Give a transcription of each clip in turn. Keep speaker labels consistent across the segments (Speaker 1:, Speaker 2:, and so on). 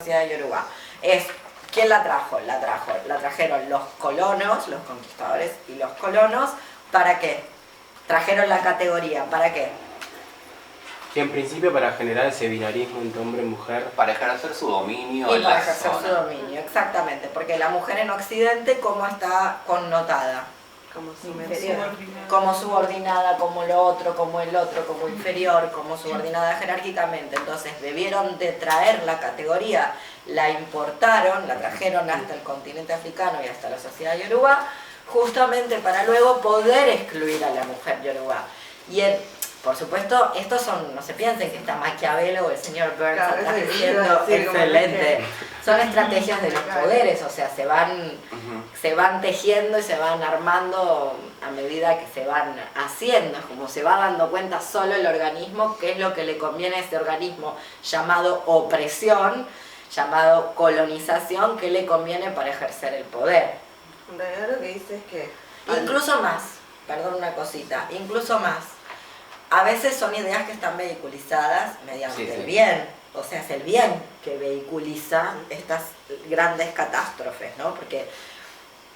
Speaker 1: sociedad yoruba. ¿Quién la trajo? La trajeron los colonos, los conquistadores y los colonos. ¿Para qué? Trajeron la categoría, ¿para qué?
Speaker 2: Que en principio para generar ese binarismo entre hombre y mujer.
Speaker 3: Para ejercer su dominio
Speaker 1: Y
Speaker 3: en
Speaker 1: para
Speaker 3: la
Speaker 1: ejercer
Speaker 3: zona.
Speaker 1: su dominio, exactamente. Porque la mujer en Occidente, ¿cómo está connotada?
Speaker 4: Como
Speaker 1: Inferior. Como subordinada, como lo otro, como el otro, como inferior, como subordinada jerárquicamente. Entonces debieron de traer la categoría, la importaron, la trajeron hasta el continente africano y hasta la sociedad yoruba, justamente para luego poder excluir a la mujer yoruba. Y por supuesto, estos son, no se piensen que está Maquiavelo o el señor Burns
Speaker 4: Claro,
Speaker 1: atrás
Speaker 4: eso
Speaker 1: diciendo
Speaker 4: sí, como
Speaker 1: excelente.
Speaker 4: que-
Speaker 1: Son estrategias de los poderes, o sea, se van tejiendo y se van armando a medida que se van haciendo, como se va dando cuenta solo el organismo qué es lo que le conviene a ese organismo llamado opresión, llamado colonización, qué le conviene para ejercer el poder.
Speaker 4: En realidad lo que dice es que...
Speaker 1: Incluso más, perdón una cosita, incluso más. A veces son ideas que están vehiculizadas mediante el bien, o sea, es el bien que vehiculiza estas grandes catástrofes, ¿no? Porque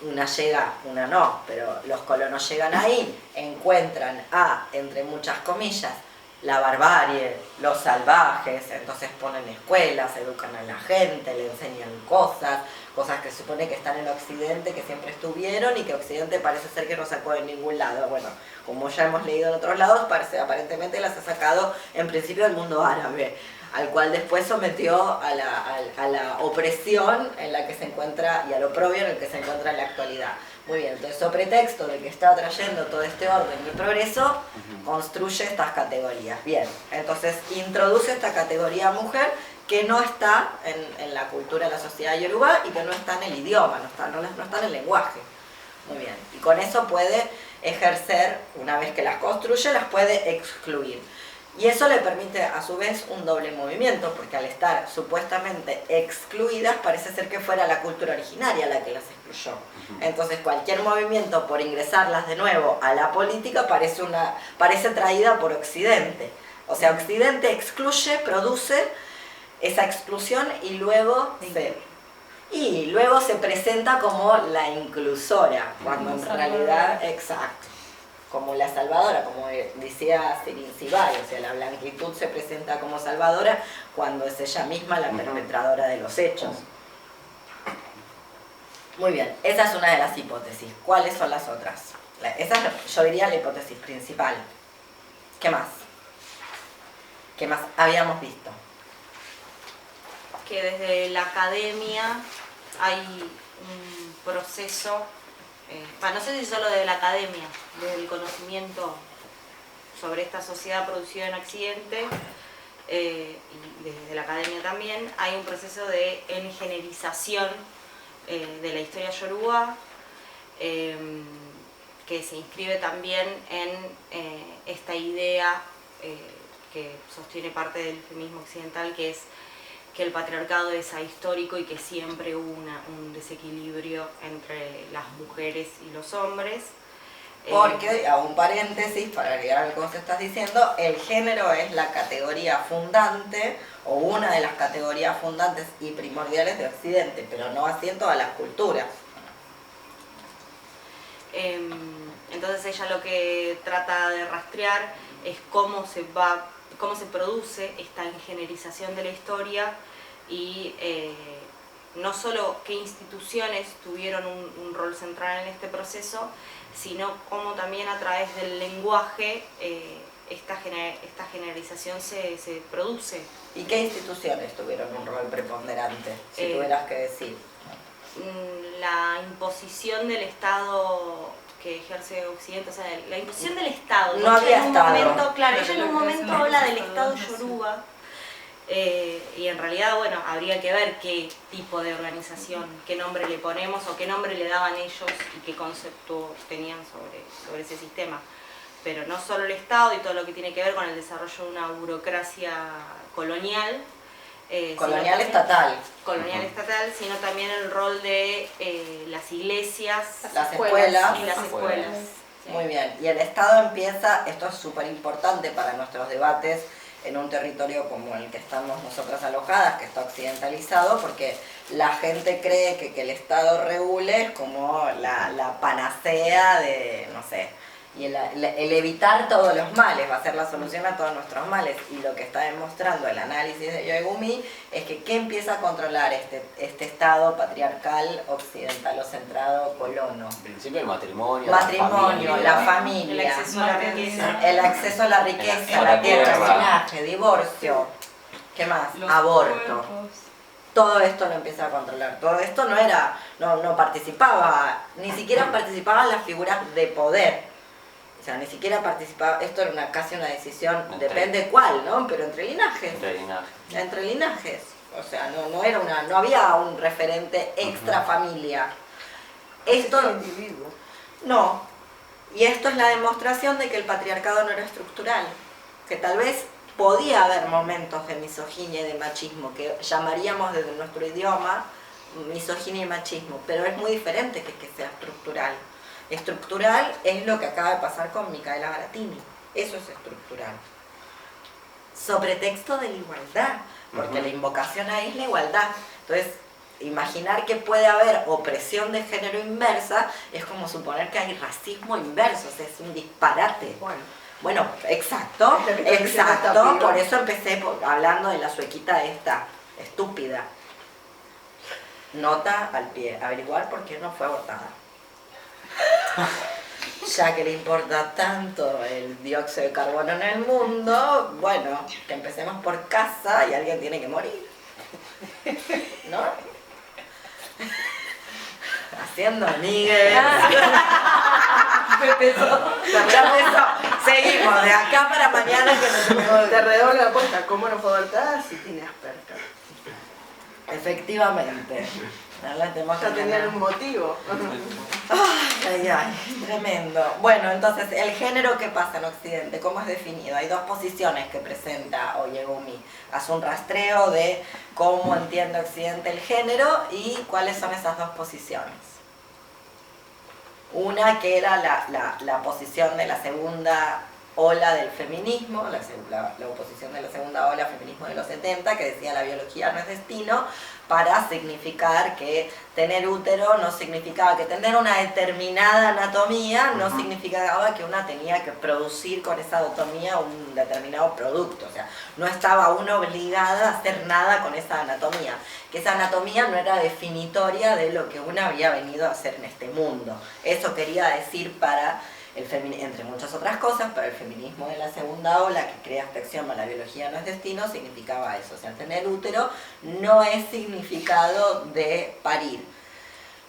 Speaker 1: una llega, una no, pero los colonos llegan ahí, encuentran entre muchas comillas, la barbarie, los salvajes, entonces ponen escuelas, educan a la gente, le enseñan cosas que se supone que están en Occidente, que siempre estuvieron y que Occidente parece ser que no sacó de ningún lado. Bueno, como ya hemos leído en otros lados, aparentemente las ha sacado en principio del mundo árabe, al cual después sometió a la opresión en la que se encuentra y al oprobio en el que se encuentra en la actualidad. Muy bien, entonces sobre pretexto de que está trayendo todo este orden y progreso, construye estas categorías. Bien, entonces introduce esta categoría mujer que no está en la cultura de la sociedad yoruba y que no está en el idioma, no está en el lenguaje. Muy bien, y con eso puede ejercer, una vez que las construye, las puede excluir. Y eso le permite a su vez un doble movimiento, porque al estar supuestamente excluidas, parece ser que fuera la cultura originaria la que las excluyó. Entonces cualquier movimiento por ingresarlas de nuevo a la política parece traída por Occidente. O sea, Occidente excluye, produce esa exclusión y luego se presenta como la inclusora, cuando en realidad, exacto, como la salvadora, como decía Sirin Sibay, o sea, la blanquitud se presenta como salvadora cuando es ella misma la perpetradora de los hechos. Muy bien, esa es una de las hipótesis. ¿Cuáles son las otras? Esa yo diría la hipótesis principal. ¿Qué más? ¿Qué más habíamos visto?
Speaker 5: Que desde la academia hay un proceso, no sé si solo desde la academia, desde el conocimiento sobre esta sociedad producida en Occidente, y desde la academia también, hay un proceso de engenerización de la historia yoruba, que se inscribe también en esta idea que sostiene parte del feminismo occidental, que es que el patriarcado es ahistórico y que siempre hubo un desequilibrio entre las mujeres y los hombres.
Speaker 1: Porque, a un paréntesis, para agregar algo que estás diciendo, el género es la categoría fundante, o una de las categorías fundantes y primordiales de Occidente, pero no así en todas las culturas.
Speaker 5: Entonces ella lo que trata de rastrear es cómo se produce esta ingenerización de la historia y no solo qué instituciones tuvieron un rol central en este proceso, sino cómo también a través del lenguaje esta generalización se produce.
Speaker 1: ¿Y qué instituciones tuvieron un rol preponderante, si tuvieras que decir?
Speaker 5: La imposición del Estado que ejerce Occidente, o sea, la imposición del Estado.
Speaker 1: No había Estado.
Speaker 5: Claro, ella en un momento habla del Estado yoruba, y en realidad, bueno, habría que ver qué tipo de organización, qué nombre le ponemos o qué nombre le daban ellos y qué concepto tenían sobre ese sistema. Pero no solo el Estado y todo lo que tiene que ver con el desarrollo de una burocracia colonial,
Speaker 1: Colonial estatal,
Speaker 5: sino también el rol de las iglesias,
Speaker 1: las escuelas.
Speaker 5: y las escuelas.
Speaker 1: Muy bien, y el Estado empieza, esto es súper importante para nuestros debates en un territorio como el que estamos nosotras alojadas, que está occidentalizado, porque la gente cree que el Estado regule es como la panacea de, no sé, y el evitar todos los males, va a ser la solución a todos nuestros males. Y lo que está demostrando el análisis de Yoegumi es que ¿qué empieza a controlar este Estado patriarcal, occidental o centrado, colono?
Speaker 3: En principio el matrimonio,
Speaker 1: La familia,
Speaker 5: el acceso a la riqueza,
Speaker 1: el acceso a la riqueza,
Speaker 3: a
Speaker 1: la
Speaker 3: la
Speaker 1: tierra,
Speaker 3: tierra,
Speaker 1: linaje, divorcio, ¿qué más?
Speaker 6: Los
Speaker 1: Aborto.
Speaker 6: cuerpos.
Speaker 1: Todo esto lo empieza a controlar. Todo esto no participaba, ni siquiera participaban las figuras de poder. O sea, ni siquiera participaba, esto era casi una decisión, depende cuál, ¿no? Pero entre linajes. Entre linajes. O sea, no había un referente extra familia. Esto
Speaker 4: individuo.
Speaker 1: no. Y esto es la demostración de que el patriarcado no era estructural. Que tal vez podía haber momentos de misoginia y de machismo, que llamaríamos desde nuestro idioma misoginia y machismo, pero es muy diferente que sea estructural. Estructural es lo que acaba de pasar con Micaela Baratini. Eso es estructural. Sobre texto de la igualdad, porque la invocación ahí es la igualdad. Entonces, imaginar que puede haber opresión de género inversa es como suponer que hay racismo inverso, o sea, es un disparate. Bueno, exacto, por eso empecé hablando de la suequita esta, estúpida. Nota al pie, averiguar por qué no fue abortada. Ya que le importa tanto el dióxido de carbono en el mundo, bueno, que empecemos por casa y alguien tiene que morir, ¿no? Haciendo amigues. Ya empezó. Seguimos, de acá para mañana que nos tenemos.
Speaker 4: Te redoblo la apuesta, ¿cómo no fue abortada si tiene Asperger?
Speaker 1: Efectivamente.
Speaker 4: Ya tenían un motivo.
Speaker 1: Ay, tremendo. Bueno, entonces, ¿el género qué pasa en Occidente? ¿Cómo es definido? Hay dos posiciones que presenta Oyegumi. Hace un rastreo de cómo entiende Occidente el género y cuáles son esas dos posiciones. Una que era la posición de la segunda ola del feminismo, la oposición de la segunda ola al feminismo de los 70, que decía la biología no es destino, para significar que tener útero no significaba que tener una determinada anatomía, no significaba que una tenía que producir con esa anatomía un determinado producto, o sea, no estaba una obligada a hacer nada con esa anatomía, que esa anatomía no era definitoria de lo que una había venido a hacer en este mundo. Eso quería decir para entre muchas otras cosas, para el feminismo de la segunda ola, que crea este axioma, la biología no es destino, significaba eso. O sea, tener útero no es significado de parir.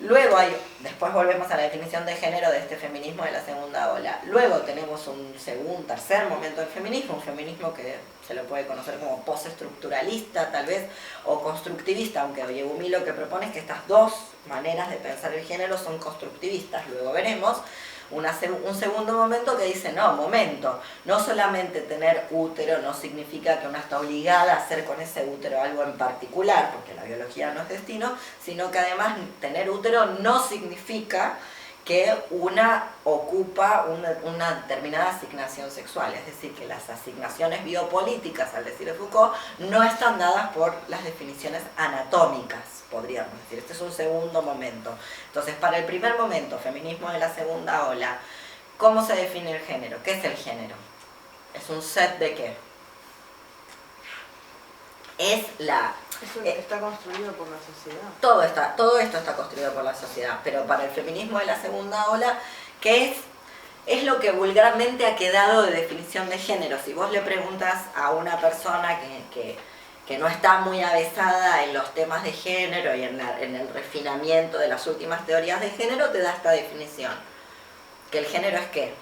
Speaker 1: Luego después volvemos a la definición de género de este feminismo de la segunda ola. Luego tenemos un tercer momento del feminismo, un feminismo que se lo puede conocer como postestructuralista tal vez, o constructivista, aunque Oyegumi lo que propone es que estas dos maneras de pensar el género son constructivistas. Luego veremos un segundo momento que dice, no, momento, no solamente tener útero no significa que una está obligada a hacer con ese útero algo en particular, porque la biología no es destino, sino que además tener útero no significa que una ocupa una determinada asignación sexual, es decir, que las asignaciones biopolíticas, al decir de Foucault, no están dadas por las definiciones anatómicas, podríamos decir. Este es un segundo momento. Entonces, para el primer momento, feminismo de la segunda ola, ¿cómo se define el género? ¿Qué es el género? ¿Es un set de qué?
Speaker 4: Está construido por la sociedad.
Speaker 1: Todo esto está construido por la sociedad, pero para el feminismo de la segunda ola, ¿qué es lo que vulgarmente ha quedado de definición de género? Si vos le preguntas a una persona que no está muy avesada en los temas de género y en el refinamiento de las últimas teorías de género, te da esta definición. ¿Que el género es qué?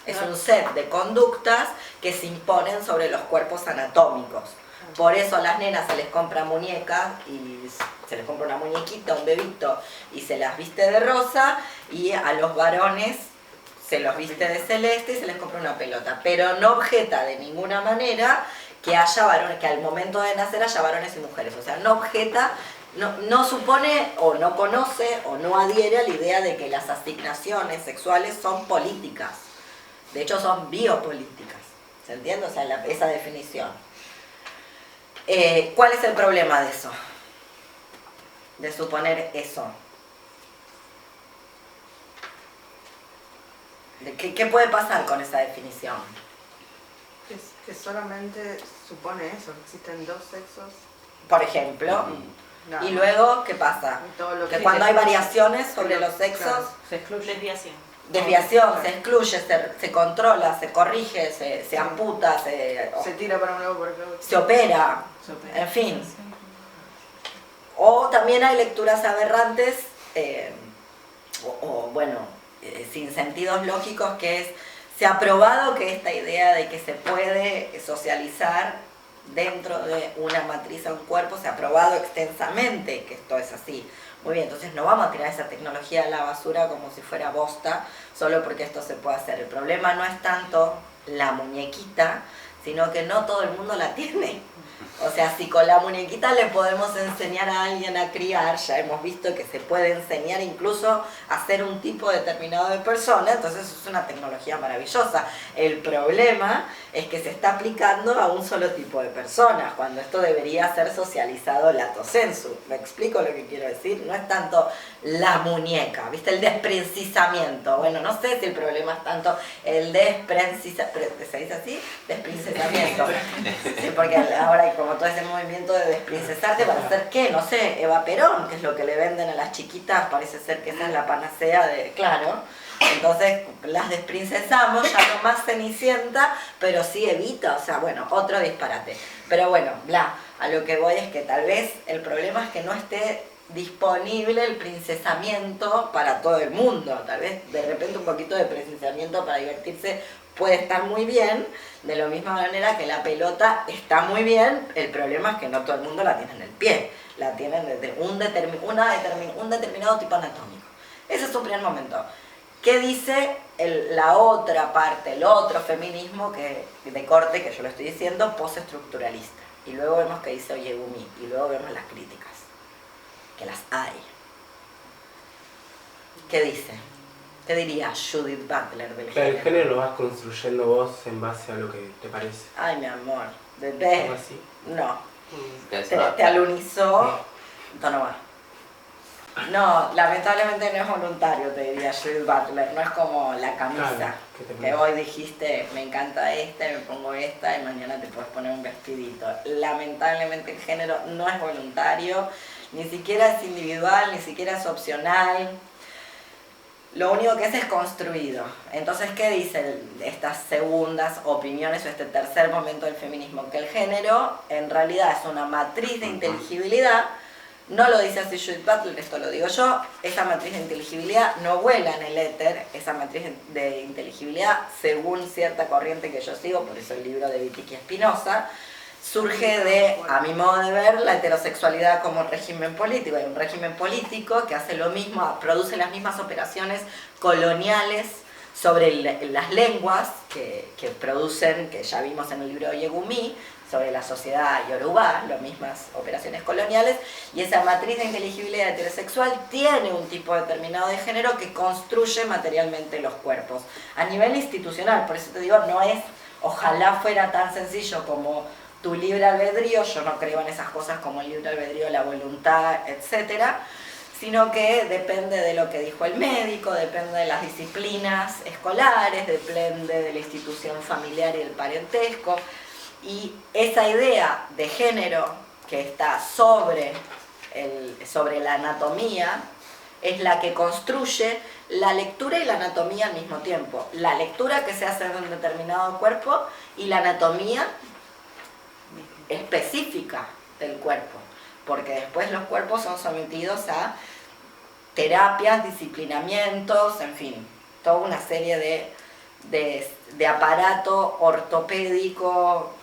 Speaker 1: Es un set de conductas que se imponen sobre los cuerpos anatómicos. Por eso a las nenas se les compra muñecas y se les compra una muñequita, un bebito, y se las viste de rosa, y a los varones se los viste de celeste y se les compra una pelota. Pero no objeta de ninguna manera que haya varones, que al momento de nacer haya varones y mujeres. O sea, no objeta, no supone o no conoce o no adhiere a la idea de que las asignaciones sexuales son políticas. De hecho, son biopolíticas. ¿Se entiende? O sea, esa definición. ¿Cuál es el problema de eso? De suponer eso. ¿Qué puede pasar con esa definición?
Speaker 4: Que solamente supone eso, que existen dos sexos.
Speaker 1: Por ejemplo.
Speaker 4: Nada
Speaker 1: Y
Speaker 4: más.
Speaker 1: luego, ¿qué pasa?
Speaker 4: Todo lo
Speaker 1: Que cuando hay variaciones sobre los sexos,
Speaker 4: claro.
Speaker 6: Se excluye.
Speaker 1: desviación, se excluye, se controla, se corrige, se amputa, se
Speaker 4: tira para un lado por el otro.
Speaker 1: se opera, en fin. O también hay lecturas aberrantes, sin sentidos lógicos, que es, se ha probado que esta idea de que se puede socializar dentro de una matriz a un cuerpo, se ha probado extensamente que esto es así. Muy bien, entonces no vamos a tirar esa tecnología a la basura como si fuera bosta, solo porque esto se puede hacer. El problema no es tanto la muñequita, sino que no todo el mundo la tiene. O sea, si con la muñequita le podemos enseñar a alguien a criar, ya hemos visto que se puede enseñar incluso a ser un tipo determinado de persona, entonces es una tecnología maravillosa. El problema es que se está aplicando a un solo tipo de personas, cuando esto debería ser socializado lato sensu. ¿Me explico lo que quiero decir? No es tanto la muñeca, ¿viste? El desprecisamiento. Bueno, no sé si el problema es tanto el desprecisamiento. ¿Se dice así? Desprincesamiento. Sí, porque ahora hay como todo ese movimiento de desprincesarte para hacer ¿qué? No sé, Eva Perón, que es lo que le venden a las chiquitas, parece ser que esa es la panacea de... Claro. Entonces las desprincesamos, ya no más Cenicienta, pero sí Evita, o sea, bueno, otro disparate. Pero bueno, a lo que voy es que tal vez el problema es que no esté disponible el princesamiento para todo el mundo. Tal vez de repente un poquito de princesamiento para divertirse puede estar muy bien, de la misma manera que la pelota está muy bien, el problema es que no todo el mundo la tiene en el pie, la tienen desde un determinado tipo anatómico. Ese es un primer momento. ¿Qué dice la otra parte, el otro feminismo de corte, que yo lo estoy diciendo, postestructuralista? Y luego vemos que dice Oyegumi, y luego vemos las críticas, que las hay. ¿Qué dice? ¿Qué diría Judith Butler del género?
Speaker 2: El género lo vas construyendo vos en base a lo que te parece.
Speaker 1: Ay, mi amor, bebé.
Speaker 2: ¿Algo así?
Speaker 1: No. Te alunizó. No va. No, lamentablemente no es voluntario, te diría Judith Butler. No es como la camisa.
Speaker 2: Claro,
Speaker 1: que hoy dijiste, me encanta esta, me pongo esta y mañana te puedes poner un vestidito. Lamentablemente el género no es voluntario, ni siquiera es individual, ni siquiera es opcional. Lo único que es construido. Entonces, ¿qué dicen estas segundas opiniones o este tercer momento del feminismo? Que el género en realidad es una matriz de inteligibilidad. No lo dice así Judith Butler, esto lo digo yo. Esa matriz de inteligibilidad no vuela en el éter. Esa matriz de inteligibilidad, según cierta corriente que yo sigo, por eso el libro de Vitiki Espinosa, surge de, a mi modo de ver, la heterosexualidad como régimen político. Hay un régimen político que hace lo mismo, produce las mismas operaciones coloniales sobre las lenguas que producen, que ya vimos en el libro de Oyegumi, sobre la sociedad yoruba, las mismas operaciones coloniales, y esa matriz de inteligibilidad heterosexual tiene un tipo determinado de género que construye materialmente los cuerpos. A nivel institucional, por eso te digo, no es, ojalá fuera tan sencillo como tu libre albedrío, yo no creo en esas cosas como el libre albedrío, la voluntad, etcétera, sino que depende de lo que dijo el médico, depende de las disciplinas escolares, depende de la institución familiar y el parentesco, y esa idea de género que está sobre la anatomía es la que construye la lectura y la anatomía al mismo tiempo. La lectura que se hace de un determinado cuerpo y la anatomía específica del cuerpo, porque después los cuerpos son sometidos a terapias, disciplinamientos, en fin, toda una serie de aparato ortopédico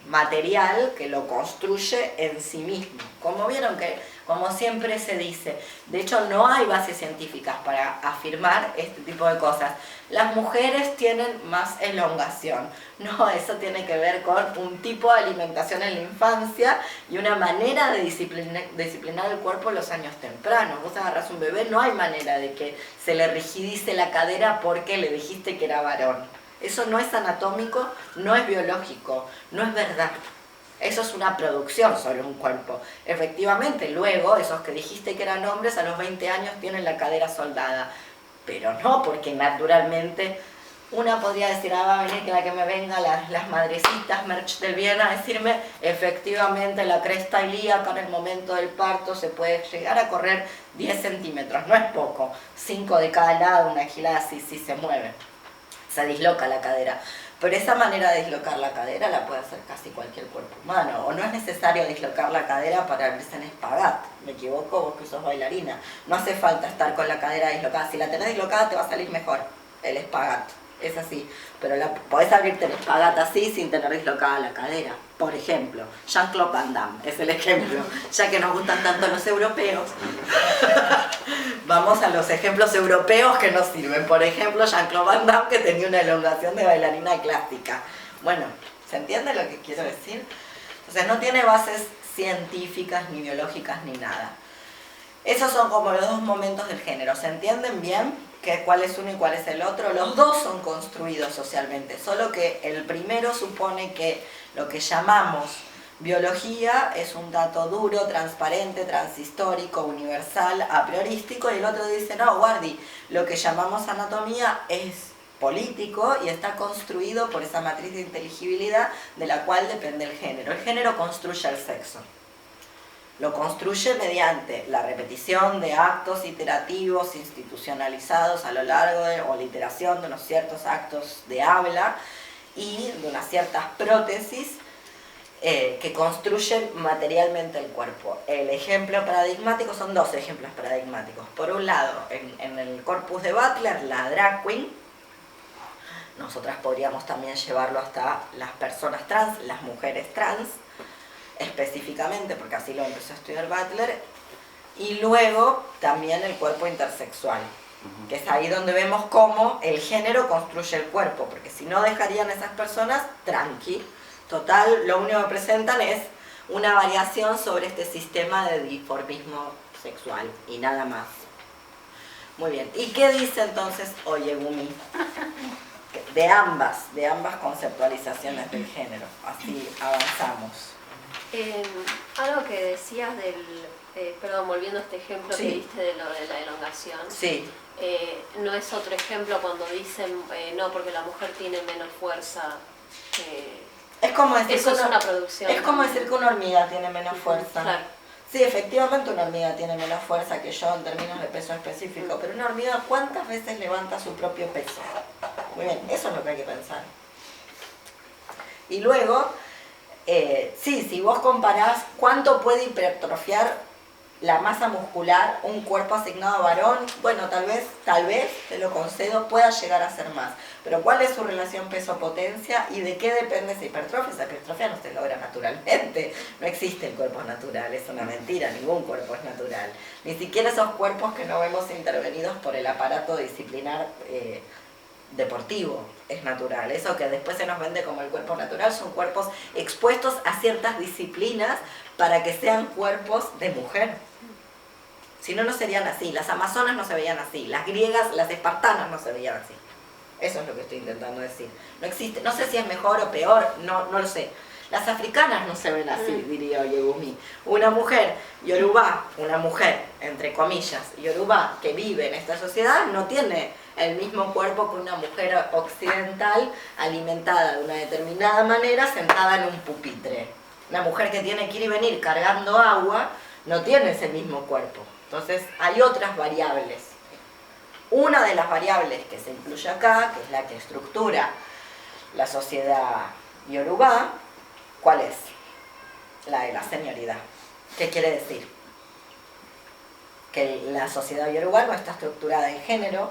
Speaker 1: material que lo construye en sí mismo. Como vieron que, como siempre se dice, de hecho no hay bases científicas para afirmar este tipo de cosas. Las mujeres tienen más elongación. No, eso tiene que ver con un tipo de alimentación en la infancia y una manera de disciplinar el cuerpo en los años tempranos. Vos agarrás un bebé, no hay manera de que se le rigidice la cadera porque le dijiste que era varón. Eso no es anatómico, no es biológico, no es verdad. Eso es una producción sobre un cuerpo. Efectivamente, luego, esos que dijiste que eran hombres, a los 20 años tienen la cadera soldada. Pero no porque naturalmente una podría decir, va a venir que la que me venga las madrecitas Merch del bien a decirme, efectivamente la cresta ilíaca en el momento del parto se puede llegar a correr 10 centímetros, no es poco, 5 de cada lado, una gilada así, sí se mueve, se disloca la cadera. Pero esa manera de dislocar la cadera la puede hacer casi cualquier cuerpo humano, o no es necesario dislocar la cadera para abrirse en espagat. Me equivoco, vos que sos bailarina. No hace falta estar con la cadera dislocada. Si la tenés dislocada te va a salir mejor el espagat. Es así, pero podés abrirte el espagat así sin tener dislocada la cadera. Por ejemplo, Jean-Claude Van Damme es el ejemplo, ya que nos gustan tanto los europeos. Vamos a los ejemplos europeos que nos sirven. Por ejemplo, Jean-Claude Van Damme, que tenía una elongación de bailarina clásica. Bueno, ¿se entiende lo que quiero decir? Entonces no tiene bases científicas, ni biológicas, ni nada. Esos son como los dos momentos del género. ¿Se entienden bien? ¿Cuál es uno y cuál es el otro? Los dos son construidos socialmente, solo que el primero supone que lo que llamamos biología es un dato duro, transparente, transhistórico, universal, a priorístico, y el otro dice, no, guardi, lo que llamamos anatomía es político y está construido por esa matriz de inteligibilidad de la cual depende el género. El género construye el sexo. Lo construye mediante la repetición de actos iterativos institucionalizados a lo largo o la iteración de unos ciertos actos de habla y de unas ciertas prótesis que construyen materialmente el cuerpo. El ejemplo paradigmático, son dos ejemplos paradigmáticos. Por un lado, en el corpus de Butler, la drag queen. Nosotras podríamos también llevarlo hasta las personas trans, las mujeres trans, específicamente, porque así lo empezó a estudiar Butler, y luego también el cuerpo intersexual, que es ahí donde vemos cómo el género construye el cuerpo, porque si no dejarían a esas personas tranqui, total, lo único que presentan es una variación sobre este sistema de dimorfismo sexual, y nada más. Muy bien, ¿y qué dice entonces Oyegumi? De ambas conceptualizaciones del género, así avanzamos.
Speaker 6: Algo que decías perdón, volviendo a este ejemplo
Speaker 1: Sí.
Speaker 6: que diste de lo de la elongación,
Speaker 1: Sí.
Speaker 6: no es otro ejemplo cuando dicen, no, porque la mujer tiene menos fuerza.
Speaker 1: Es como decir
Speaker 6: Eso
Speaker 1: que
Speaker 6: es una producción.
Speaker 1: Es como decir que una hormiga tiene menos fuerza.
Speaker 6: Claro.
Speaker 1: Sí, efectivamente una hormiga tiene menos fuerza que yo en términos de peso específico, pero una hormiga, ¿cuántas veces levanta su propio peso? Muy bien, eso es lo que hay que pensar. Y luego, sí, si vos comparás cuánto puede hipertrofiar la masa muscular un cuerpo asignado a varón, bueno, tal vez, te lo concedo, pueda llegar a ser más. Pero ¿cuál es su relación peso-potencia y de qué depende esa hipertrofia? Esa hipertrofia no se logra naturalmente. No existe el cuerpo natural, es una mentira, ningún cuerpo es natural. Ni siquiera esos cuerpos que no vemos intervenidos por el aparato disciplinar deportivo es natural. Eso que después se nos vende como el cuerpo natural son cuerpos expuestos a ciertas disciplinas para que sean cuerpos de mujer. Si no, no serían así. Las amazonas no se veían así. Las griegas, las espartanas no se veían así. Eso es lo que estoy intentando decir. No existe, no sé si es mejor o peor, no lo sé. Las africanas no se ven así, diría Oyegumi. Una mujer yorubá, una mujer, entre comillas, yorubá, que vive en esta sociedad, no tiene el mismo cuerpo que una mujer occidental alimentada de una determinada manera, sentada en un pupitre. Una mujer que tiene que ir y venir cargando agua, no tiene ese mismo cuerpo. Entonces hay otras variables. Una de las variables que se incluye acá, que es la que estructura la sociedad yorubá, ¿cuál es? La de la señoridad. ¿Qué quiere decir? Que la sociedad yorubá no está estructurada en género,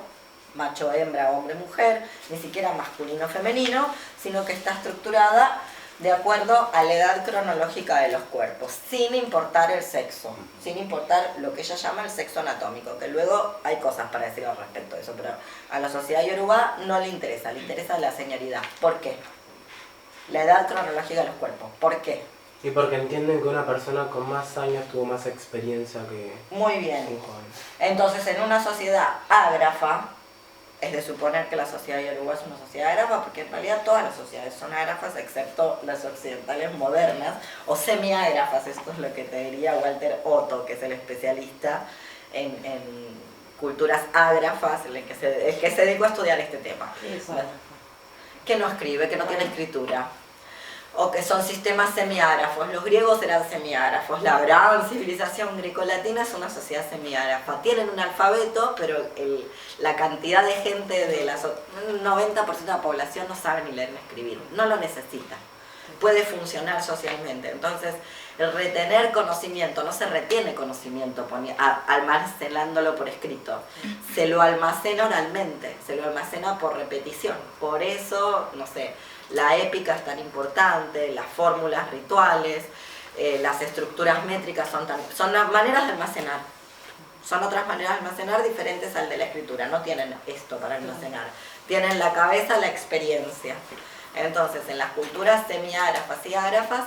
Speaker 1: macho, hembra, hombre, mujer, ni siquiera masculino, femenino, sino que está estructurada de acuerdo a la edad cronológica de los cuerpos, sin importar el sexo, sin importar lo que ella llama el sexo anatómico, que luego hay cosas para decir al respecto de eso, pero a la sociedad yorubá no le interesa la señoridad. ¿Por qué? La edad cronológica de los cuerpos. ¿Por qué?
Speaker 2: Y porque entienden que una persona con más años tuvo más experiencia que
Speaker 1: Muy bien.
Speaker 2: un joven.
Speaker 1: Entonces, en una sociedad ágrafa, es de suponer que la sociedad yoruba es una sociedad ágrafa, porque en realidad todas las sociedades son ágrafas, excepto las occidentales modernas, o semi-ágrafas. Esto es lo que te diría Walter Otto, que es el especialista en culturas ágrafas, el que se dedicó a estudiar este tema. Que no escribe, que no tiene escritura, o que son sistemas semiágrafos. Los griegos eran semiágrafos, la gran civilización grecolatina es una sociedad semiágrafa. Tienen un alfabeto, pero la cantidad de gente, un 90% de la población no sabe ni leer ni escribir, no lo necesita, puede funcionar socialmente. Entonces, el retener conocimiento, no se retiene conocimiento almacenándolo por escrito, se lo almacena oralmente, se lo almacena por repetición. Por eso, no sé, la épica es tan importante, las fórmulas rituales, las estructuras métricas son las maneras de almacenar. Son otras maneras de almacenar diferentes al de la escritura, no tienen esto para almacenar. Tienen la cabeza, la experiencia. Entonces, en las culturas semiágrafas y ágrafas,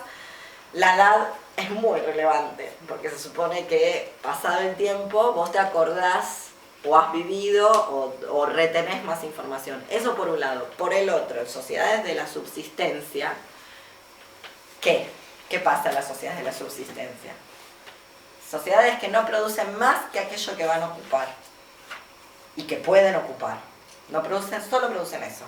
Speaker 1: la edad es muy relevante, porque se supone que pasado el tiempo vos te acordás o has vivido o retenés más información. Eso por un lado. Por el otro, en sociedades de la subsistencia, ¿qué? ¿Qué pasa en las sociedades de la subsistencia? Sociedades que no producen más que aquello que van a ocupar y que pueden ocupar. No producen, solo producen eso.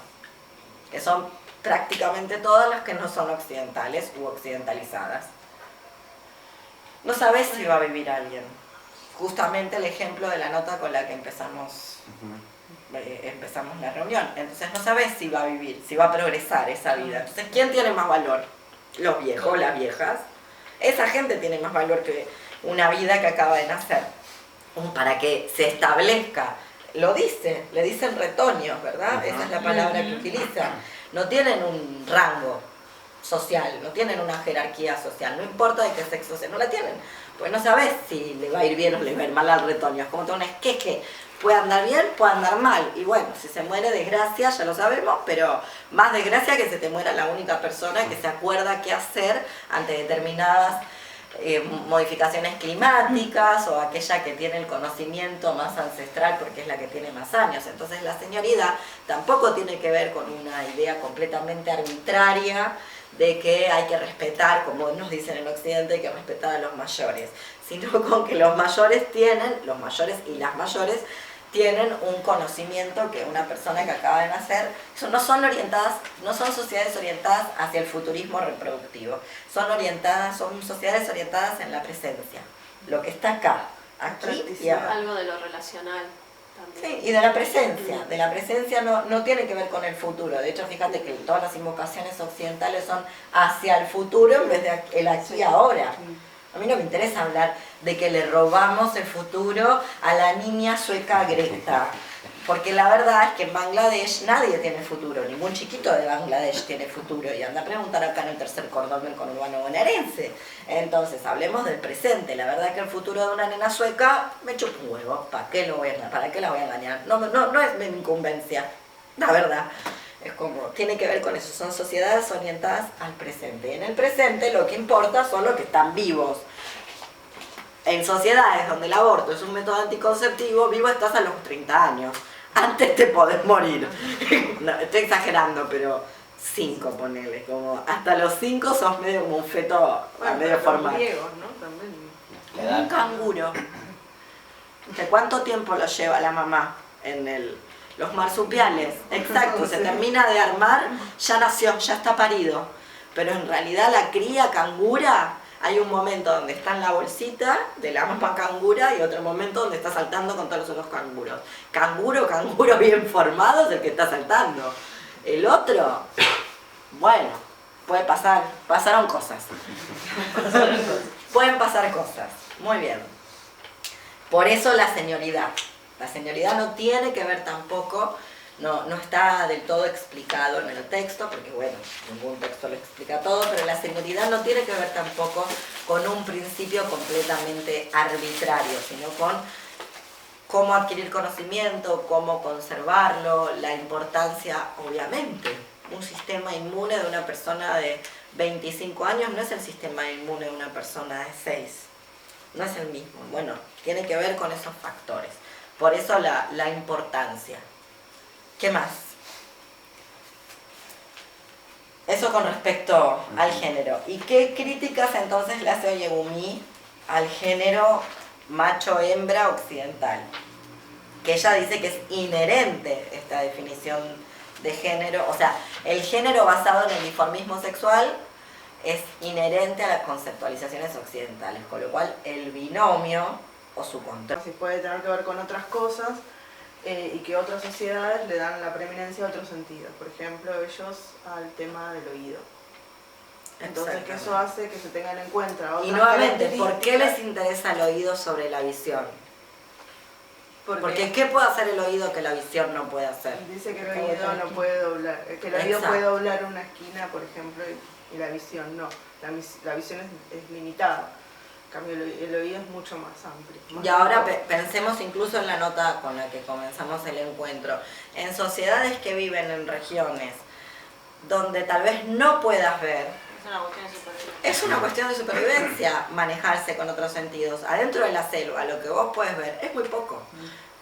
Speaker 1: Que son prácticamente todas las que no son occidentales u occidentalizadas. No sabés si va a vivir alguien. Justamente el ejemplo de la nota con la que empezamos la reunión. Entonces no sabés si va a vivir, si va a progresar esa vida. Entonces, ¿quién tiene más valor? Los viejos, las viejas. Esa gente tiene más valor que una vida que acaba de nacer. Para que se establezca, le dicen retoños, ¿verdad? Esa es la palabra que utilizan. No tienen un rango social, no tienen una jerarquía social, no importa de qué sexo sea, no la tienen. Pues no sabes si le va a ir bien o le va a ir mal al retoño. Es como todo un esqueje. Puede andar bien, puede andar mal. Y bueno, si se muere, desgracia, ya lo sabemos, pero más desgracia que se te muera la única persona que se acuerda qué hacer ante determinadas modificaciones climáticas, o aquella que tiene el conocimiento más ancestral porque es la que tiene más años. Entonces la señoridad tampoco tiene que ver con una idea completamente arbitraria de que hay que respetar, como nos dicen en Occidente, hay que respetar a los mayores, sino con que los mayores y las mayores tienen un conocimiento que una persona que acaba de nacer, no son sociedades orientadas hacia el futurismo reproductivo, son sociedades orientadas en la presencia, lo que está acá, aquí y ahora.
Speaker 6: Algo de lo relacional también.
Speaker 1: Sí, y de la presencia no tiene que ver con el futuro. De hecho, fíjate que todas las invocaciones occidentales son hacia el futuro en vez de el aquí y ahora. A mí no me interesa hablar de que le robamos el futuro a la niña sueca Greta, porque la verdad es que en Bangladesh nadie tiene futuro, ningún chiquito de Bangladesh tiene futuro, y anda a preguntar acá en el tercer cordón del conurbano bonaerense. Entonces, hablemos del presente. La verdad es que el futuro de una nena sueca me chupa un huevo. ¿Para qué la voy a engañar? No es mi incumbencia, la verdad. Es como, tiene que ver con eso, son sociedades orientadas al presente. En el presente lo que importa son los que están vivos. En sociedades donde el aborto es un método anticonceptivo, vivo estás a los 30 años. Antes te podés morir. No, estoy exagerando, pero 5 ponele. Como hasta los 5 sos medio como un feto medio formal.
Speaker 4: Griegos, ¿no? También.
Speaker 1: Un canguro. ¿De cuánto tiempo lo lleva la mamá en los marsupiales? Exacto, se termina de armar, ya nació, ya está parido. Pero en realidad la cría cangura, hay un momento donde está en la bolsita de la mamá cangura y otro momento donde está saltando con todos los otros canguros. Canguro bien formado es el que está saltando. El otro, bueno, puede pasar, pasaron cosas. Pueden pasar cosas, muy bien. Por eso la señoridad. La señoridad no tiene que ver tampoco, no está del todo explicado en el texto, porque bueno, ningún texto lo explica todo, pero la señoridad no tiene que ver tampoco con un principio completamente arbitrario, sino con cómo adquirir conocimiento, cómo conservarlo, la importancia, obviamente. Un sistema inmune de una persona de 25 años no es el sistema inmune de una persona de 6, no es el mismo. Bueno, tiene que ver con esos factores. Por eso la importancia. ¿Qué más? Eso con respecto al género. ¿Y qué críticas entonces le hace Oyegumi al género macho-hembra occidental? Que ella dice que es inherente esta definición de género, o sea, el género basado en el dimorfismo sexual es inherente a las conceptualizaciones occidentales, con lo cual el binomio o su control.
Speaker 4: Si puede tener que ver con otras cosas y que otras sociedades le dan la preeminencia a otros sentidos. Por ejemplo, ellos al tema del oído. Entonces, que eso hace que se tengan en cuenta otras
Speaker 1: y nuevamente, ¿por qué les
Speaker 4: características?
Speaker 1: interesa el oído sobre la visión?
Speaker 4: Porque
Speaker 1: Porque ¿qué puede hacer el oído que la visión no puede hacer?
Speaker 4: dice que el oído no puede doblar, que el oído
Speaker 1: Exacto.
Speaker 4: puede doblar una esquina, por ejemplo, y la visión no. La visión es limitada. En cambio, el oído es mucho más amplio.
Speaker 1: Y ahora pensemos incluso en la nota con la que comenzamos el encuentro. En sociedades que viven en regiones donde tal vez no puedas ver,
Speaker 5: Es una cuestión de supervivencia.
Speaker 1: es una cuestión de supervivencia manejarse con otros sentidos. Adentro de la selva lo que vos puedes ver es muy poco.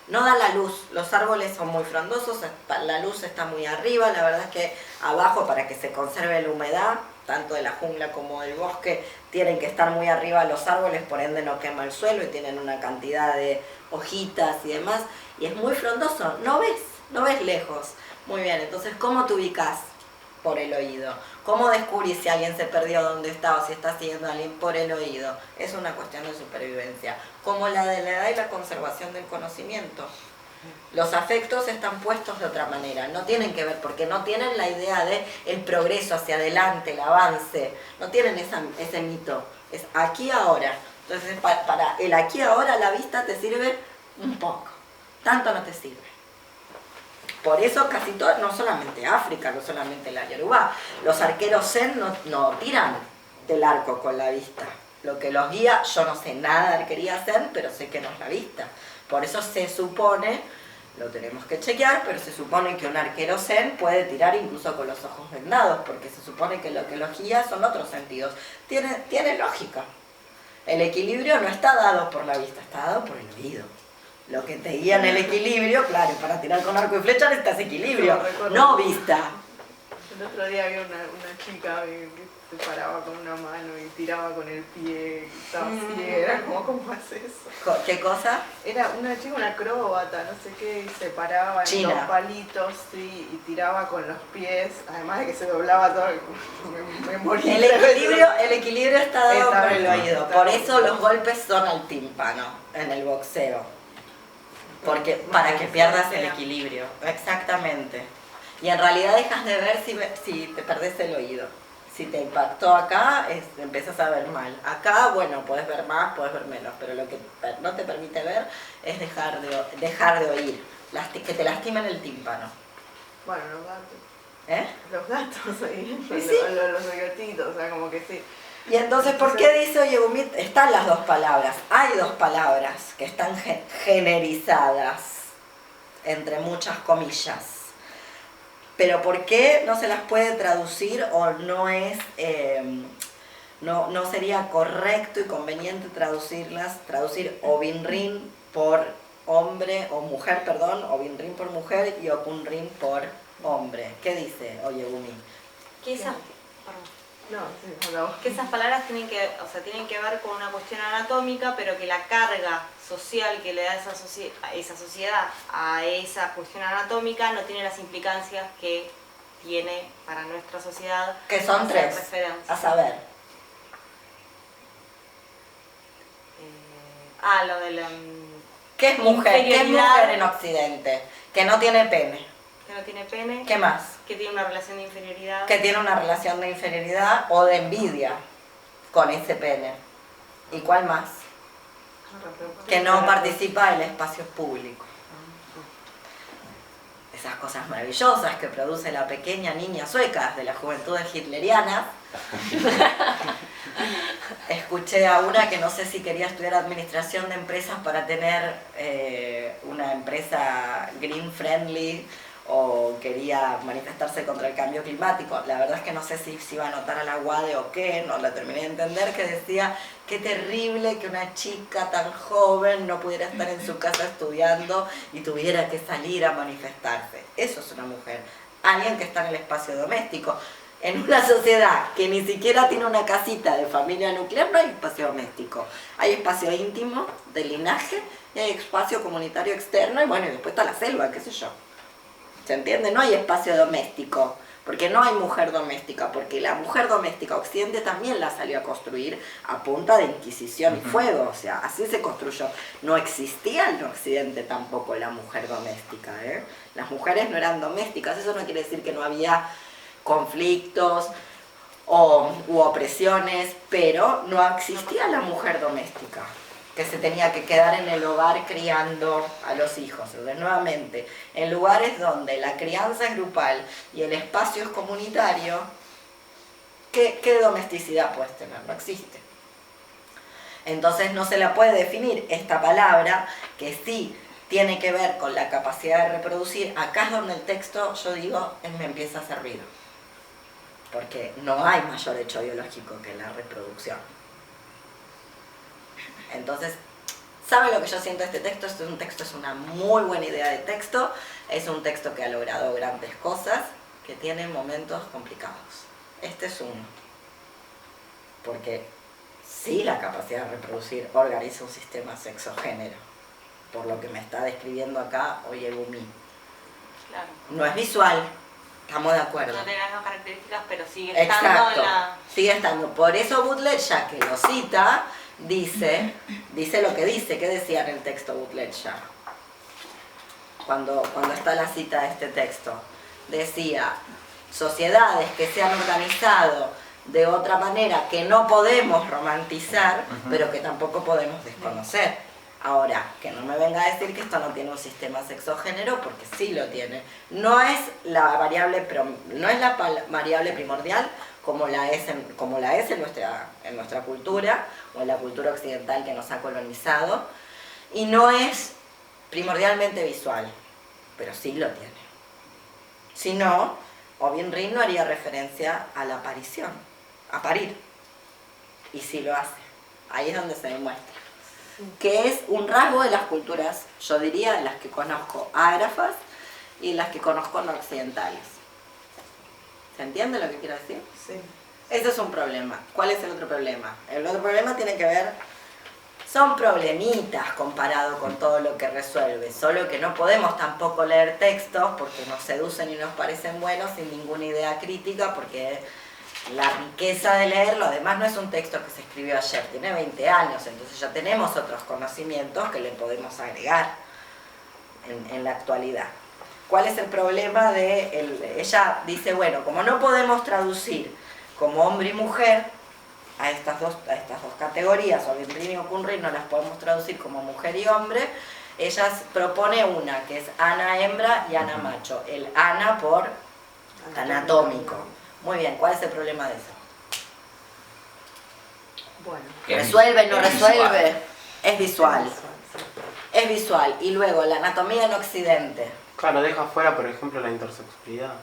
Speaker 1: No da la luz, los árboles son muy frondosos, la luz está muy arriba, la verdad es que abajo para que se conserve la humedad, tanto de la jungla como del bosque, tienen que estar muy arriba los árboles, por ende no quema el suelo y tienen una cantidad de hojitas y demás, y es muy frondoso, no ves lejos. Muy bien, entonces ¿cómo te ubicás? Por el oído. ¿Cómo descubrís si alguien se perdió dónde está o si está siguiendo a alguien? Por el oído. Es una cuestión de supervivencia. Como la de la edad y la conservación del conocimiento. Los afectos están puestos de otra manera, no tienen que ver, porque no tienen la idea de el progreso hacia adelante, el avance, no tienen ese mito, es aquí ahora. Entonces para el aquí ahora la vista te sirve un poco, tanto no te sirve. Por eso casi todo, no solamente África, no solamente la Yoruba, los arqueros zen no tiran del arco con la vista. Lo que los guía, yo no sé nada de arquería zen, pero sé que no es la vista. Por eso se supone, lo tenemos que chequear, pero se supone que un arquero zen puede tirar incluso con los ojos vendados, porque se supone que lo que los guía son otros sentidos. Tiene lógica. El equilibrio no está dado por la vista, está dado por el oído. Lo que te guía en el equilibrio, claro, para tirar con arco y flecha necesitas equilibrio, no vista.
Speaker 4: El otro día había una chica que se paraba con una mano y tiraba con el pie, y estaba ciega, era como, ¿cómo hace eso?
Speaker 1: ¿Qué cosa?
Speaker 4: Era una chica, una acróbata, no sé qué, y se paraba en
Speaker 1: China.
Speaker 4: dos palitos, sí, y tiraba con los pies, además de que se doblaba todo, me moría.
Speaker 1: El equilibrio está dado
Speaker 4: Está
Speaker 1: por el
Speaker 4: bien,
Speaker 1: oído,
Speaker 4: está
Speaker 1: por
Speaker 4: bien.
Speaker 1: eso los golpes son al tímpano en el boxeo. Porque para que pierdas el equilibrio, exactamente. Y en realidad dejas de ver si te perdés el oído. Si te impactó acá, empiezas a ver mal. Acá, bueno, puedes ver más, puedes ver menos, pero lo que no te permite ver es dejar de oír, que te lastimen el tímpano.
Speaker 4: Bueno, los gatos.
Speaker 1: ¿Eh?
Speaker 4: Los gatos ahí,
Speaker 1: ¿Y sí?
Speaker 4: los gatitos, o sea, como que sí.
Speaker 1: Y entonces, ¿por qué dice Oyegumi? Están las dos palabras. Hay dos palabras que están generizadas, entre muchas comillas. Pero ¿por qué no se las puede traducir o no es, no sería correcto y conveniente traducir Obinrin por hombre, o mujer, perdón, Obinrin por mujer y Okunrin por hombre? ¿Qué dice Oyegumi?
Speaker 5: Que esas,
Speaker 4: No, sí, habla vos.
Speaker 5: que esas palabras tienen que ver con una cuestión anatómica, pero que la carga social que le da esa sociedad a esa cuestión anatómica no tiene las implicancias que tiene para nuestra sociedad.
Speaker 1: Que son
Speaker 5: hacer
Speaker 1: tres,
Speaker 5: referencia.
Speaker 1: a saber.
Speaker 5: Lo de la...
Speaker 1: ¿Qué es mujer? ¿Qué es
Speaker 5: Inferioridad.
Speaker 1: mujer en Occidente? Que no tiene pene.
Speaker 5: que no tiene pene,
Speaker 1: ¿Qué más?
Speaker 5: que tiene una relación de inferioridad.
Speaker 1: Que tiene una relación de inferioridad o de envidia con ese pene. ¿Y cuál más? Que no participa en espacios públicos. Esas cosas maravillosas que produce la pequeña niña sueca de las juventudes hitlerianas. Escuché a una que no sé si quería estudiar administración de empresas para tener una empresa green friendly o quería manifestarse contra el cambio climático. La verdad es que no sé si iba a anotar a la UADE o qué, no la terminé de entender, que decía qué terrible que una chica tan joven no pudiera estar en su casa estudiando y tuviera que salir a manifestarse. Eso es una mujer, alguien que está en el espacio doméstico. En una sociedad que ni siquiera tiene una casita de familia nuclear, no hay espacio doméstico. Hay espacio íntimo, de linaje, y hay espacio comunitario externo, y bueno, y después está la selva, qué sé yo. ¿Se entiende? No hay espacio doméstico, porque no hay mujer doméstica, porque la mujer doméstica Occidente también la salió a construir a punta de inquisición y fuego, o sea, así se construyó. No existía en Occidente tampoco la mujer doméstica, ¿eh? Las mujeres no eran domésticas, eso no quiere decir que no había conflictos u opresiones, pero no existía la mujer doméstica, que se tenía que quedar en el hogar criando a los hijos. Entonces, nuevamente, en lugares donde la crianza es grupal y el espacio es comunitario, ¿qué domesticidad puedes tener? No existe. Entonces no se la puede definir esta palabra, que sí tiene que ver con la capacidad de reproducir. Acá es donde el texto, yo digo, me empieza a hacer ruido, porque no hay mayor hecho biológico que la reproducción. Entonces, ¿sabe lo que yo siento de este texto? Este texto es una muy buena idea de texto, es un texto que ha logrado grandes cosas, que tiene momentos complicados. Este es uno, porque sí, la capacidad de reproducir organiza un sistema sexogénero, por lo que me está describiendo acá Oyegumi.
Speaker 5: Claro.
Speaker 1: No es visual, estamos de acuerdo.
Speaker 5: No tiene las mismas características, pero sigue estando
Speaker 1: Exacto,
Speaker 5: en la...
Speaker 1: sigue estando. Por eso Butler, ya que lo cita, dice lo que dice. ¿Qué decía en el texto Butler ya? Cuando está la cita de este texto. Decía, sociedades que se han organizado de otra manera, que no podemos romantizar, pero que tampoco podemos desconocer. Ahora, que no me venga a decir que esto no tiene un sistema sexogénero, porque sí lo tiene. No es la variable primordial como la es en nuestra cultura, o en la cultura occidental que nos ha colonizado, y no es primordialmente visual, pero sí lo tiene. Si no, Ovin Rin no haría referencia a la aparición, a parir, y sí lo hace. Ahí es donde se demuestra que es un rasgo de las culturas, yo diría, de las que conozco ágrafas y las que conozco no occidentales. ¿Se entiende lo que quiero decir?
Speaker 4: Sí.
Speaker 1: Ese es un problema. ¿Cuál es el otro problema? El otro problema tiene que ver, son problemitas comparado con todo lo que resuelve, solo que no podemos tampoco leer textos porque nos seducen y nos parecen buenos sin ninguna idea crítica, porque la riqueza de leerlo, además no es un texto que se escribió ayer, tiene 20 años, entonces ya tenemos otros conocimientos que le podemos agregar en la actualidad. ¿Cuál es el problema ella dice, bueno, como no podemos traducir como hombre y mujer a estas dos categorías, o Rin y Okun-Rin no las podemos traducir como mujer y hombre, ella propone una que es ana hembra y ana macho, el ana por anatómico. Muy bien, ¿cuál es el problema de eso?
Speaker 4: Bueno.
Speaker 1: ¿Resuelve, no resuelve?
Speaker 3: Visual.
Speaker 1: Es visual.
Speaker 4: Sí.
Speaker 1: Es visual. Y luego, la anatomía en Occidente.
Speaker 2: Claro, deja fuera, por ejemplo, la intersexualidad.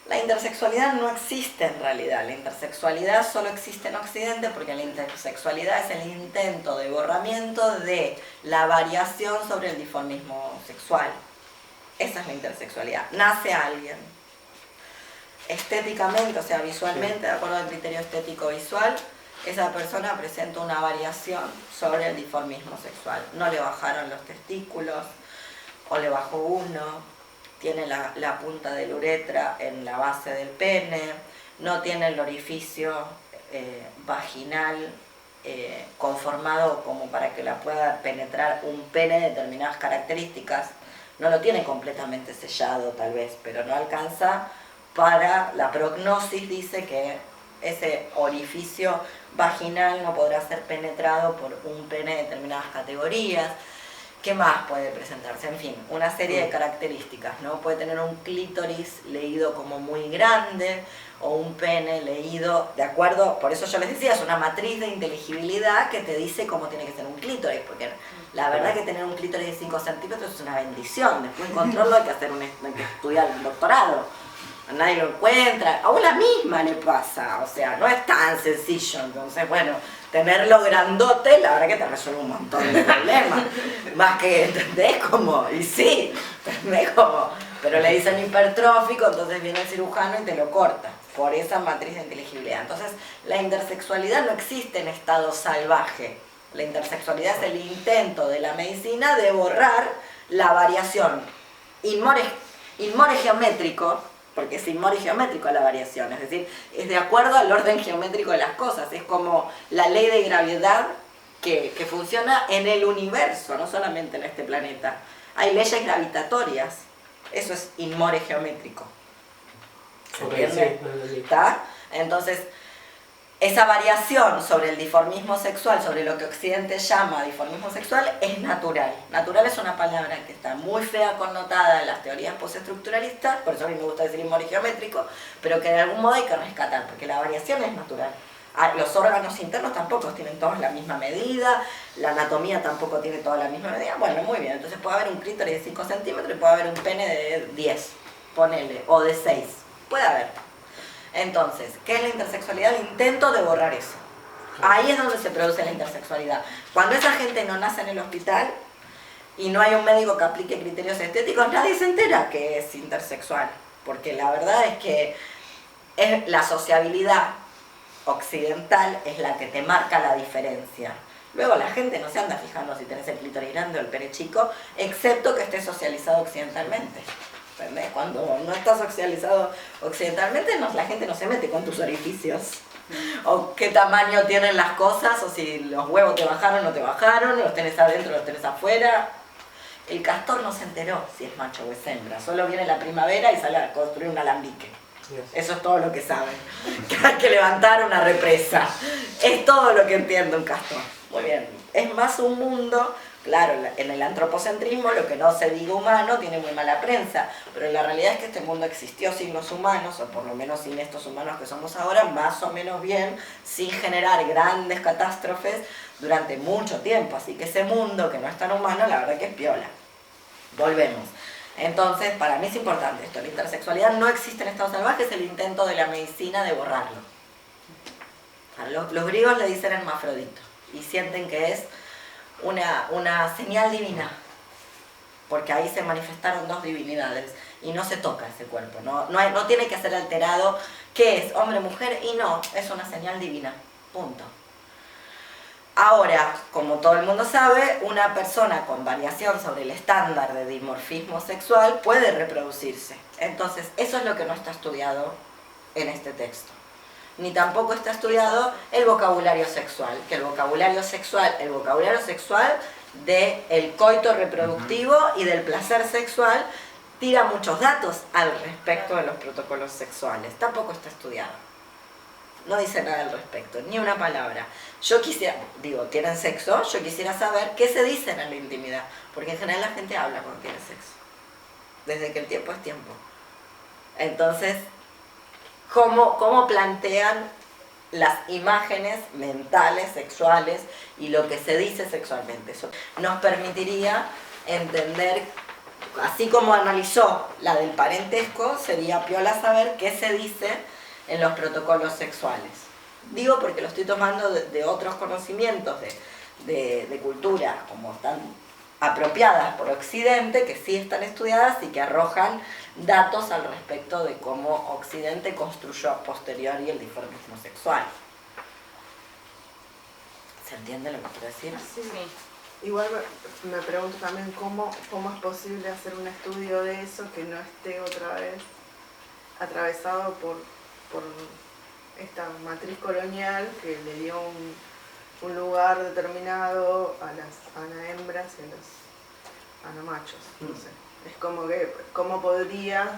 Speaker 1: La intersexualidad no existe en realidad. La intersexualidad solo existe en Occidente porque la intersexualidad es el intento de borramiento de la variación sobre el dimorfismo sexual. Esa es la intersexualidad. Nace alguien. Estéticamente, o sea, visualmente, de acuerdo al criterio estético visual, esa persona presenta una variación sobre el dimorfismo sexual. No le bajaron los testículos, o le bajó uno, tiene la punta de la uretra en la base del pene, no tiene el orificio vaginal conformado como para que la pueda penetrar un pene de determinadas características, no lo tiene completamente sellado tal vez, pero no alcanza para la prognosis, dice que ese orificio vaginal no podrá ser penetrado por un pene de determinadas categorías. ¿Qué más puede presentarse? En fin, una serie de características, ¿no? Puede tener un clítoris leído como muy grande o un pene leído, de acuerdo, por eso yo les decía, es una matriz de inteligibilidad que te dice cómo tiene que ser un clítoris, porque la verdad que tener un clítoris de 5 centímetros es una bendición, después encontrarlo hay que estudiar un doctorado. Nadie lo encuentra, a una misma le pasa, o sea, no es tan sencillo, entonces bueno, tenerlo grandote, la verdad que te resuelve un montón de problemas, más que, ¿entendés? Como, y sí, ¿entendés? Como, pero le dicen hipertrófico, entonces viene el cirujano y te lo corta, por esa matriz de inteligibilidad. Entonces, la intersexualidad no existe en estado salvaje, la intersexualidad es el intento de la medicina de borrar la variación inmore geométrico, porque es inmore geométrico la variación, es decir, es de acuerdo al orden geométrico de las cosas, es como la ley de gravedad que funciona en el universo, no solamente en este planeta. Hay leyes gravitatorias, eso es inmore geométrico.
Speaker 2: Okay, sí,
Speaker 1: ¿Está? Entonces, esa variación sobre el dimorfismo sexual, sobre lo que Occidente llama dimorfismo sexual, es natural. Natural es una palabra que está muy fea connotada en las teorías postestructuralistas, por eso a mí me gusta decir inmore geométrico, pero que de algún modo hay que rescatar, porque la variación es natural. Los órganos internos tampoco tienen todos la misma medida, la anatomía tampoco tiene toda la misma medida. Bueno, muy bien, entonces puede haber un clítoris de 5 centímetros y puede haber un pene de 10, ponele, o de 6, puede haber. Entonces, ¿qué es la intersexualidad? El intento de borrar eso. Ahí es donde se produce la intersexualidad. Cuando esa gente no nace en el hospital y no hay un médico que aplique criterios estéticos, nadie se entera que es intersexual, porque la verdad es que la sociabilidad occidental es la que te marca la diferencia. Luego la gente no se anda fijando si tenés el clítoris grande o el pene chico, excepto que esté socializado occidentalmente. ¿Entendés? Cuando no está socializado occidentalmente, la gente no se mete con tus orificios. O qué tamaño tienen las cosas, o si los huevos te bajaron o no te bajaron, los tenés adentro o los tenés afuera. El castor no se enteró si es macho o es hembra, solo viene la primavera y sale a construir un alambique. Eso es todo lo que saben. Que hay que levantar una represa. Es todo lo que entiende un castor. Muy bien. Es más un mundo. Claro, en el antropocentrismo lo que no se diga humano tiene muy mala prensa, pero la realidad es que este mundo existió sin los humanos, o por lo menos sin estos humanos que somos ahora, más o menos bien, sin generar grandes catástrofes durante mucho tiempo. Así que ese mundo que no es tan humano, la verdad que es piola. Volvemos. Entonces, para mí es importante esto, la intersexualidad no existe en estado salvaje, es el intento de la medicina de borrarlo. Los griegos le dicen hermafrodito y sienten que es una señal divina, porque ahí se manifestaron dos divinidades y no se toca ese cuerpo, no tiene que ser alterado, ¿qué es? Hombre, mujer, y no, es una señal divina, punto. Ahora, como todo el mundo sabe, una persona con variación sobre el estándar de dimorfismo sexual puede reproducirse, entonces eso es lo que no está estudiado en este texto. Ni tampoco está estudiado el vocabulario sexual, que el vocabulario sexual del coito reproductivo y del placer sexual tira muchos datos al respecto de los protocolos sexuales, tampoco está estudiado. No dice nada al respecto, ni una palabra. Yo quisiera, tienen sexo, yo quisiera saber qué se dicen en la intimidad, porque en general la gente habla cuando tiene sexo, desde que el tiempo es tiempo. Entonces, ¿Cómo plantean las imágenes mentales, sexuales y lo que se dice sexualmente? Eso nos permitiría entender, así como analizó la del parentesco, sería piola saber qué se dice en los protocolos sexuales. Digo porque lo estoy tomando de otros conocimientos de cultura, como están apropiadas por Occidente, que sí están estudiadas y que arrojan datos al respecto de cómo Occidente construyó a posteriori el dimorfismo sexual. ¿Se entiende lo que quiero decir?
Speaker 4: Sí. Igual me pregunto también cómo es posible hacer un estudio de eso que no esté otra vez atravesado por esta matriz colonial que le dio un lugar determinado a las hembras y a los anamachos, no sé. Es como que, ¿cómo podrías,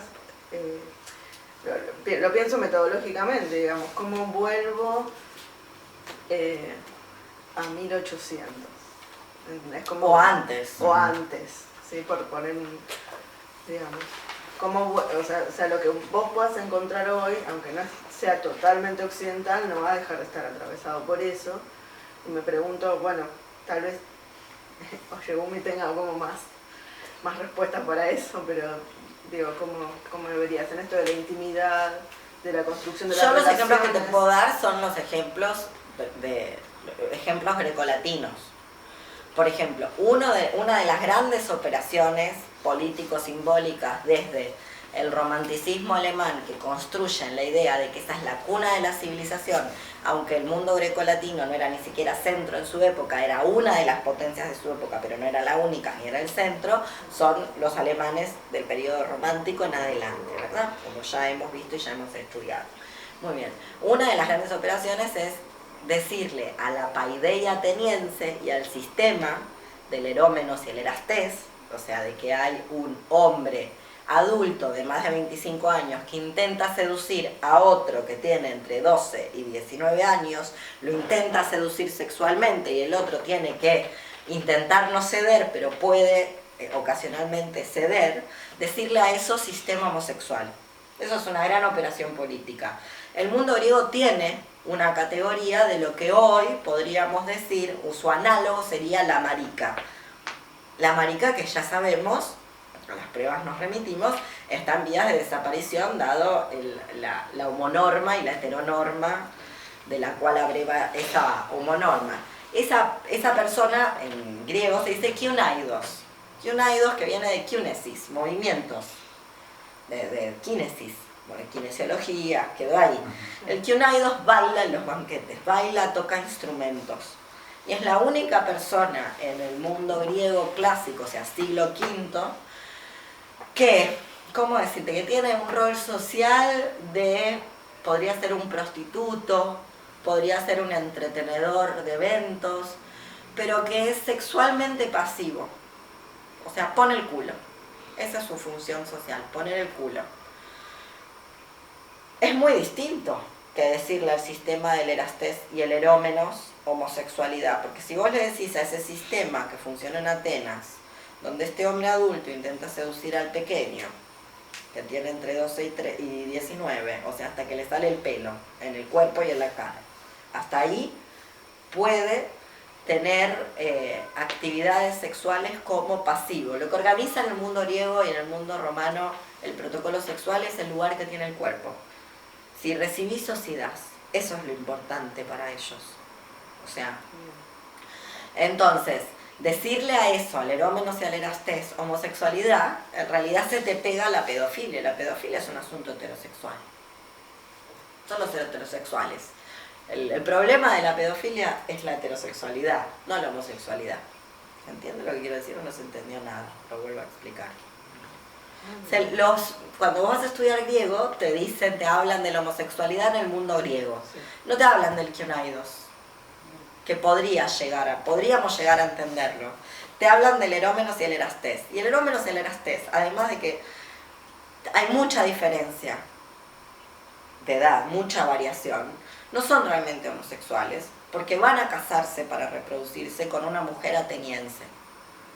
Speaker 4: lo pienso metodológicamente, digamos, cómo vuelvo a 1800? Es como,
Speaker 1: O antes.
Speaker 4: O antes, ¿sí? Por poner, digamos, como, o sea, lo que vos puedas encontrar hoy, aunque no sea totalmente occidental, no va a dejar de estar atravesado por eso. Y me pregunto, bueno, tal vez Oyegumi tenga como más respuestas para eso, pero digo, ¿cómo deberías? En esto de la intimidad, de la construcción de las
Speaker 1: Yo los
Speaker 4: relaciones.
Speaker 1: ejemplos que te puedo dar son los ejemplos de ejemplos grecolatinos. Por ejemplo, una de las grandes operaciones político-simbólicas desde el romanticismo alemán, que construyen la idea de que esa es la cuna de la civilización, aunque el mundo grecolatino no era ni siquiera centro en su época, era una de las potencias de su época, pero no era la única ni era el centro, son los alemanes del periodo romántico en adelante, ¿verdad? Como ya hemos visto y ya hemos estudiado. Muy bien. Una de las grandes operaciones es decirle a la paideia ateniense y al sistema del erómenos y el erastés, o sea, de que hay un hombre adulto de más de 25 años que intenta seducir a otro que tiene entre 12 y 19 años, lo intenta seducir sexualmente y el otro tiene que intentar no ceder, pero puede ocasionalmente ceder, decirle a eso sistema homosexual. Eso es una gran operación política. El mundo griego tiene una categoría de lo que hoy podríamos decir, su análogo sería la marica. La marica, que ya sabemos, a las pruebas nos remitimos, está en vías de desaparición dado la homonorma y la heteronorma de la cual abreva esa homonorma. Esa persona en griego se dice kiunaidos. Kiunaidos, que viene de kiunesis, movimientos, de kinesis, bueno, kinesiología, quedó ahí. El kiunaidos baila en los banquetes, baila, toca instrumentos. Y es la única persona en el mundo griego clásico, o sea, siglo V, que, ¿cómo decirte?, que tiene un rol social de, podría ser un prostituto, podría ser un entretenedor de eventos, pero que es sexualmente pasivo. O sea, pone el culo. Esa es su función social, poner el culo. Es muy distinto que decirle al sistema del erastés y el erómenos homosexualidad, porque si vos le decís a ese sistema que funciona en Atenas, donde este hombre adulto intenta seducir al pequeño, que tiene entre 12 y 19, o sea, hasta que le sale el pelo en el cuerpo y en la cara, hasta ahí puede tener actividades sexuales como pasivo. Lo que organiza en el mundo griego y en el mundo romano el protocolo sexual es el lugar que tiene el cuerpo. Si recibís o si das, eso es lo importante para ellos. O sea, entonces, decirle a eso, al erómenos y al erastés, homosexualidad, en realidad se te pega la pedofilia. La pedofilia es un asunto heterosexual. Son los heterosexuales. El problema de la pedofilia es la heterosexualidad, no la homosexualidad. ¿Se entiende lo que quiero decir? No se entendió nada, lo vuelvo a explicar. O sea, cuando vos vas a estudiar griego, te dicen, te hablan de la homosexualidad en el mundo griego. No te hablan del kiunaidos, que podríamos llegar a entenderlo. Te hablan del erómenos y el erastés. Y el erómenos y el erastés, además de que hay mucha diferencia de edad, mucha variación, no son realmente homosexuales, porque van a casarse para reproducirse con una mujer ateniense.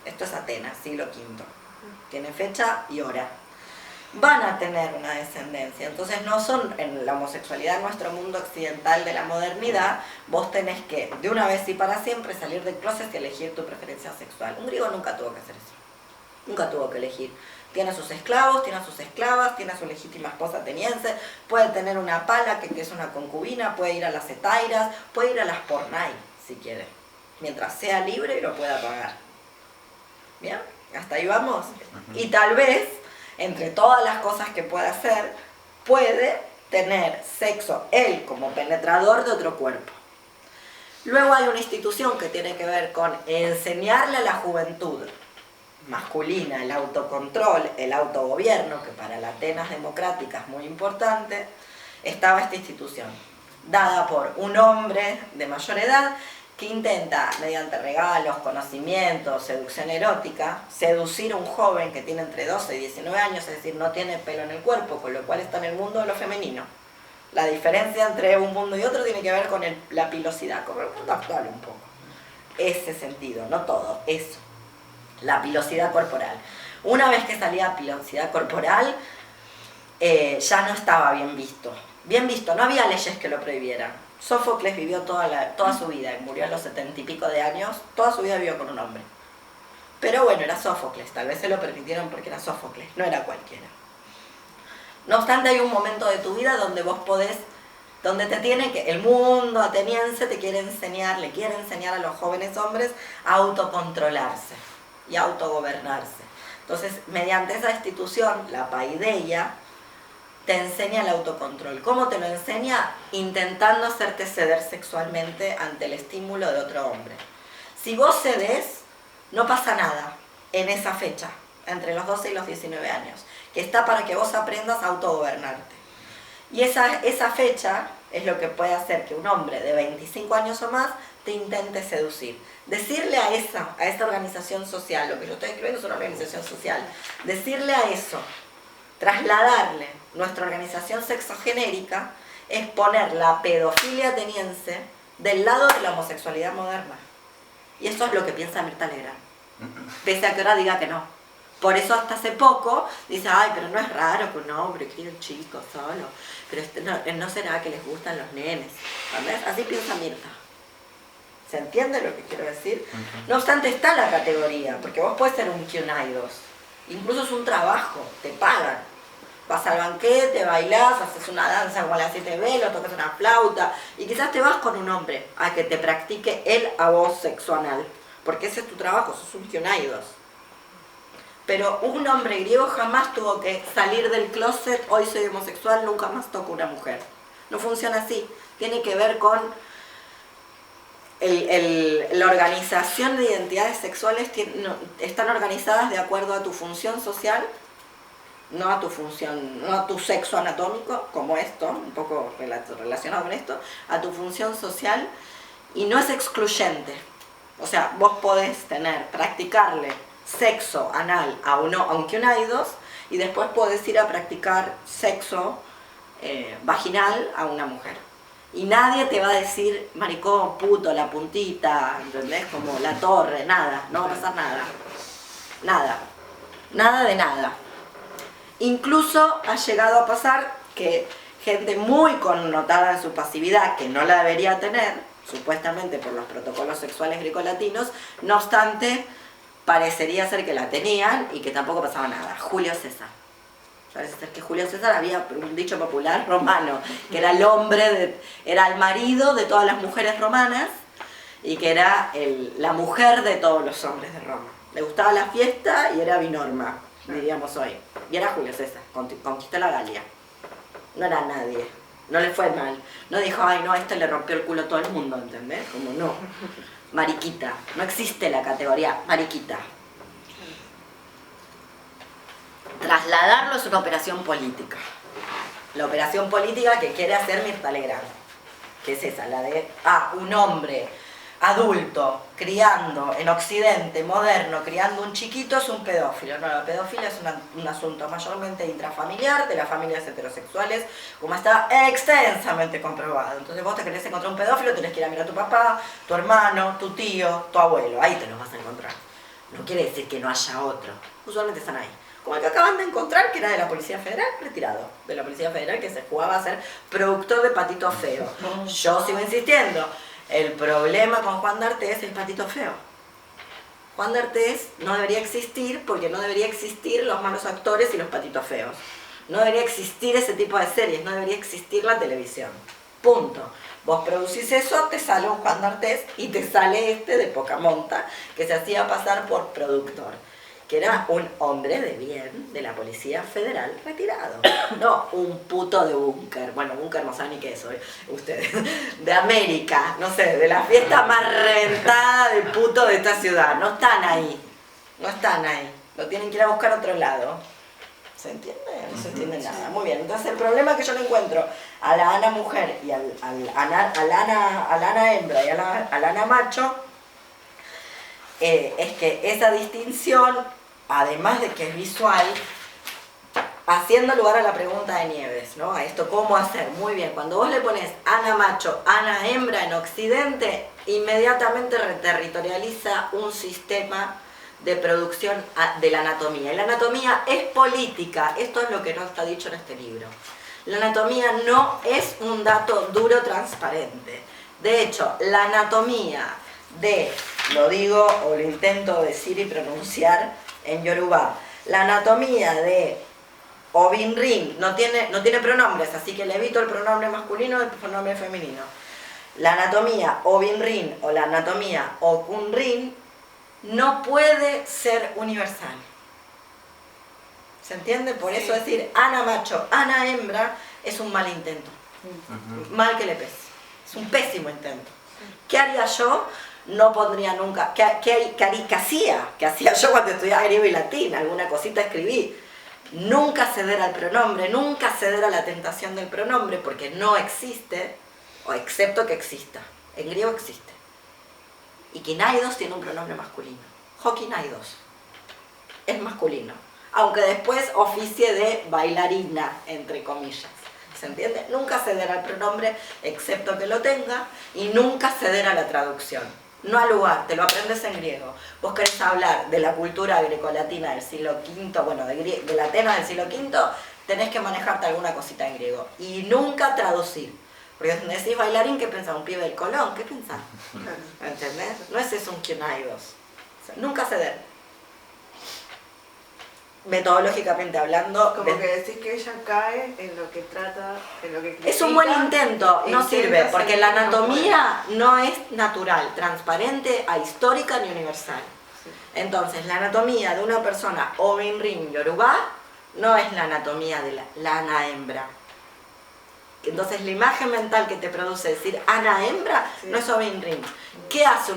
Speaker 1: Esto es Atenas, siglo V. Tiene fecha y hora. Van a tener una descendencia. Entonces no son, en la homosexualidad en nuestro mundo occidental de la modernidad, vos tenés que, de una vez y para siempre, salir del closet y elegir tu preferencia sexual. Un griego nunca tuvo que hacer eso. Nunca tuvo que elegir. Tiene a sus esclavos, tiene a sus esclavas, tiene a su legítima esposa ateniense, puede tener una pala que es una concubina, puede ir a las etairas, puede ir a las pornai, si quiere. Mientras sea libre y lo pueda pagar. ¿Bien? ¿Hasta ahí vamos? Y tal vez, entre todas las cosas que puede hacer, puede tener sexo él como penetrador de otro cuerpo. Luego hay una institución que tiene que ver con enseñarle a la juventud masculina el autocontrol, el autogobierno, que para la Atenas democrática es muy importante. Estaba esta institución, dada por un hombre de mayor edad, que intenta, mediante regalos, conocimientos, seducción erótica, seducir a un joven que tiene entre 12 y 19 años, es decir, no tiene pelo en el cuerpo, con lo cual está en el mundo de lo femenino. La diferencia entre un mundo y otro tiene que ver con la pilosidad, con el mundo actual un poco. ese sentido, no todo, eso. La pilosidad corporal. Una vez que salía pilosidad corporal, ya no estaba bien visto. Bien visto, no había leyes que lo prohibieran. Sófocles vivió toda su vida, y murió a los 70 y pico de años, toda su vida vivió con un hombre. Pero bueno, era Sófocles, tal vez se lo permitieron porque era Sófocles, no era cualquiera. No obstante, hay un momento de tu vida donde vos podés, donde te tiene que, el mundo ateniense te quiere enseñar, le quiere enseñar a los jóvenes hombres a autocontrolarse y a autogobernarse. Entonces, mediante esa institución, la paideia, te enseña el autocontrol. ¿Cómo te lo enseña? Intentando hacerte ceder sexualmente ante el estímulo de otro hombre. Si vos cedés, no pasa nada en esa fecha, entre los 12 y los 19 años, que está para que vos aprendas a autogobernarte. Y esa fecha es lo que puede hacer que un hombre de 25 años o más te intente seducir. Decirle a esa organización social, lo que yo estoy escribiendo es una organización social, decirle a eso, trasladarle nuestra organización sexogenérica, es poner la pedofilia ateniense del lado de la homosexualidad moderna. Y eso es lo que piensa Mirta Legrand, pese a que ahora diga que no. Por eso hasta hace poco dice, ay, pero no es raro que un hombre críe un chico solo, pero no será que les gustan los nenes. ¿Sabes? Así piensa Mirta. ¿Se entiende lo que quiero decir? No obstante, está la categoría, porque vos puedes ser un Q-Nidos, incluso es un trabajo, te pagan. Vas al banquete, bailás, haces una danza como la 7 velos, tocas una flauta, y quizás te vas con un hombre a que te practique él a vos sexo anal, porque ese es tu trabajo, sos un Q-Nidos. Pero un hombre griego jamás tuvo que salir del closet, hoy soy homosexual, nunca más toco una mujer. No funciona así. Tiene que ver con la organización de identidades sexuales, están organizadas de acuerdo a tu función social, no a tu sexo anatómico, como esto, un poco relacionado con esto, a tu función social, y no es excluyente. O sea, vos podés practicarle sexo anal a un Q-Nidos y después podés ir a practicar sexo vaginal a una mujer. Y nadie te va a decir, maricón, puto, la puntita, ¿entendés? Como la torre, nada, no va a pasar nada. Nada. Nada de nada. Incluso ha llegado a pasar que gente muy connotada en su pasividad, que no la debería tener, supuestamente por los protocolos sexuales grecolatinos, no obstante, parecería ser que la tenían y que tampoco pasaba nada. Julio César. Parece ser que Julio César había un dicho popular romano, que era era el marido de todas las mujeres romanas y que era la mujer de todos los hombres de Roma. Le gustaba la fiesta y era binorma, diríamos hoy. Y era Julio César, conquistó la Galia. No era nadie, no le fue mal. No dijo, ay no, le rompió el culo a todo el mundo, ¿entendés? Como no. Mariquita, no existe la categoría mariquita. Trasladarlo es una operación política. La operación política que quiere hacer Mirta Legrand, que es esa, la de un hombre adulto criando en Occidente moderno, criando un chiquito, es un pedófilo. No, la pedofilia es un asunto mayormente intrafamiliar, de las familias heterosexuales, como está extensamente comprobado. Entonces vos te querés encontrar un pedófilo, tenés que ir a mirar a tu papá, tu hermano, tu tío, tu abuelo, ahí te los vas a encontrar. No quiere decir que no haya otro, usualmente están ahí. Como el que acaban de encontrar, que era de la Policía Federal, retirado de la Policía Federal, que se jugaba a ser productor de Patito Feo. Yo sigo insistiendo, el problema con Juan D'Artés es el Patito Feo. Juan D'Artés no debería existir porque no debería existir los malos actores y los patitos feos. No debería existir ese tipo de series, no debería existir la televisión. Punto. Vos producís eso, te sale un Juan D'Artés y te sale de poca monta, que se hacía pasar por productor, que era un hombre de bien de la Policía Federal retirado. No un puto de búnker. Bueno, búnker no saben ni qué es hoy, ustedes. De América, no sé, de la fiesta más reventada de puto de esta ciudad. No están ahí. No están ahí. Lo tienen que ir a buscar a otro lado. ¿Se entiende? No se entiende nada. Muy bien. Entonces el problema que yo le encuentro a la Ana mujer y al Ana hembra y al Ana macho es que esa distinción, además de que es visual, haciendo lugar a la pregunta de Nieves, ¿no? A esto, ¿cómo hacer? Muy bien, cuando vos le pones ana macho, ana hembra en Occidente, inmediatamente reterritorializa un sistema de producción de la anatomía. Y la anatomía es política, esto es lo que no está dicho en este libro. La anatomía no es un dato duro transparente. De hecho, la anatomía de, lo digo o lo intento decir y pronunciar en Yoruba, la anatomía de Obinrin no tiene pronombres, así que le evito el pronombre masculino y el pronombre femenino. La anatomía Obinrin o la anatomía Okunrin no puede ser universal. ¿Se entiende? Por eso decir ana macho, ana hembra es un mal intento. Mal que le pese. Es un pésimo intento. ¿Qué haría yo? No pondría nunca. ¿Qué hacía yo cuando estudiaba griego y latín? Alguna cosita escribí. Nunca ceder al pronombre, nunca ceder a la tentación del pronombre, porque no existe, o excepto que exista. En griego existe. Y Kinaidos tiene un pronombre masculino. Hokinaidos. Es masculino. Aunque después oficie de bailarina, entre comillas. ¿Se entiende? Nunca ceder al pronombre, excepto que lo tenga, y nunca ceder a la traducción. No al lugar, te lo aprendes en griego. Vos querés hablar de la cultura grecolatina del siglo V, bueno, de la Atenas del siglo V, tenés que manejarte alguna cosita en griego. Y nunca traducir. Porque si decís bailarín, ¿qué pensás? ¿Un pibe del Colón? ¿Qué pensás? ¿Entendés? No es eso un Kinaidos. O sea, nunca ceder. Metodológicamente hablando...
Speaker 4: Como que decís que ella cae en lo que trata, en lo que critica.
Speaker 1: Es un buen intento, no sirve, porque la anatomía no es natural, transparente, ahistórica ni universal. Entonces, la anatomía de una persona Obinrin Yoruba no es la anatomía de la ana hembra. Entonces, la imagen mental que te produce decir ana hembra no es Obinrin. ¿Qué hace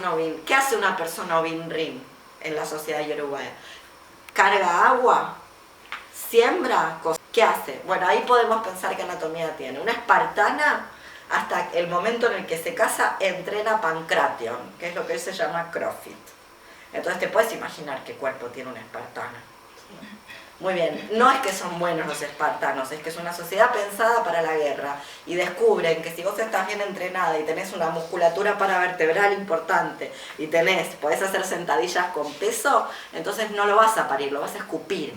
Speaker 1: una persona Obinrin en la sociedad yoruba? Carga agua, siembra, ¿qué hace? Bueno, ahí podemos pensar qué anatomía tiene. Una espartana, hasta el momento en el que se casa, entrena pancration, que es lo que él se llama CrossFit. Entonces te puedes imaginar qué cuerpo tiene una espartana. Muy bien, no es que son buenos los espartanos, es que es una sociedad pensada para la guerra y descubren que si vos estás bien entrenada y tenés una musculatura paravertebral importante y podés hacer sentadillas con peso, entonces no lo vas a parir, lo vas a escupir.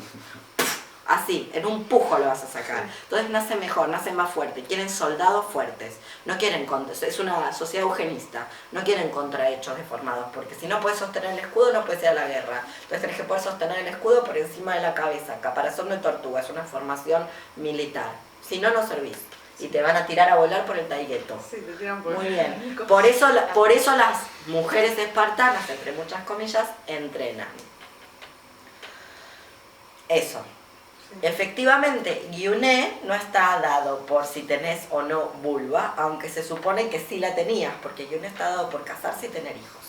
Speaker 1: Así, en un pujo lo vas a sacar. Entonces nace mejor, nace más fuerte. Quieren soldados fuertes. No quieren es una sociedad eugenista. No quieren contrahechos deformados, porque si no puedes sostener el escudo, no puedes ir a la guerra. Entonces tenés que poder sostener el escudo por encima de la cabeza. Caparazón de tortuga, es una formación militar. Si no, no servís. Y te van a tirar a volar por el taigueto.
Speaker 4: Sí, te tiran por
Speaker 1: muy bien. Por eso las mujeres espartanas, entre muchas comillas, entrenan. Eso. Efectivamente, Guioné no está dado por si tenés o no vulva, aunque se supone que sí la tenías, porque Guioné está dado por casarse y tener hijos.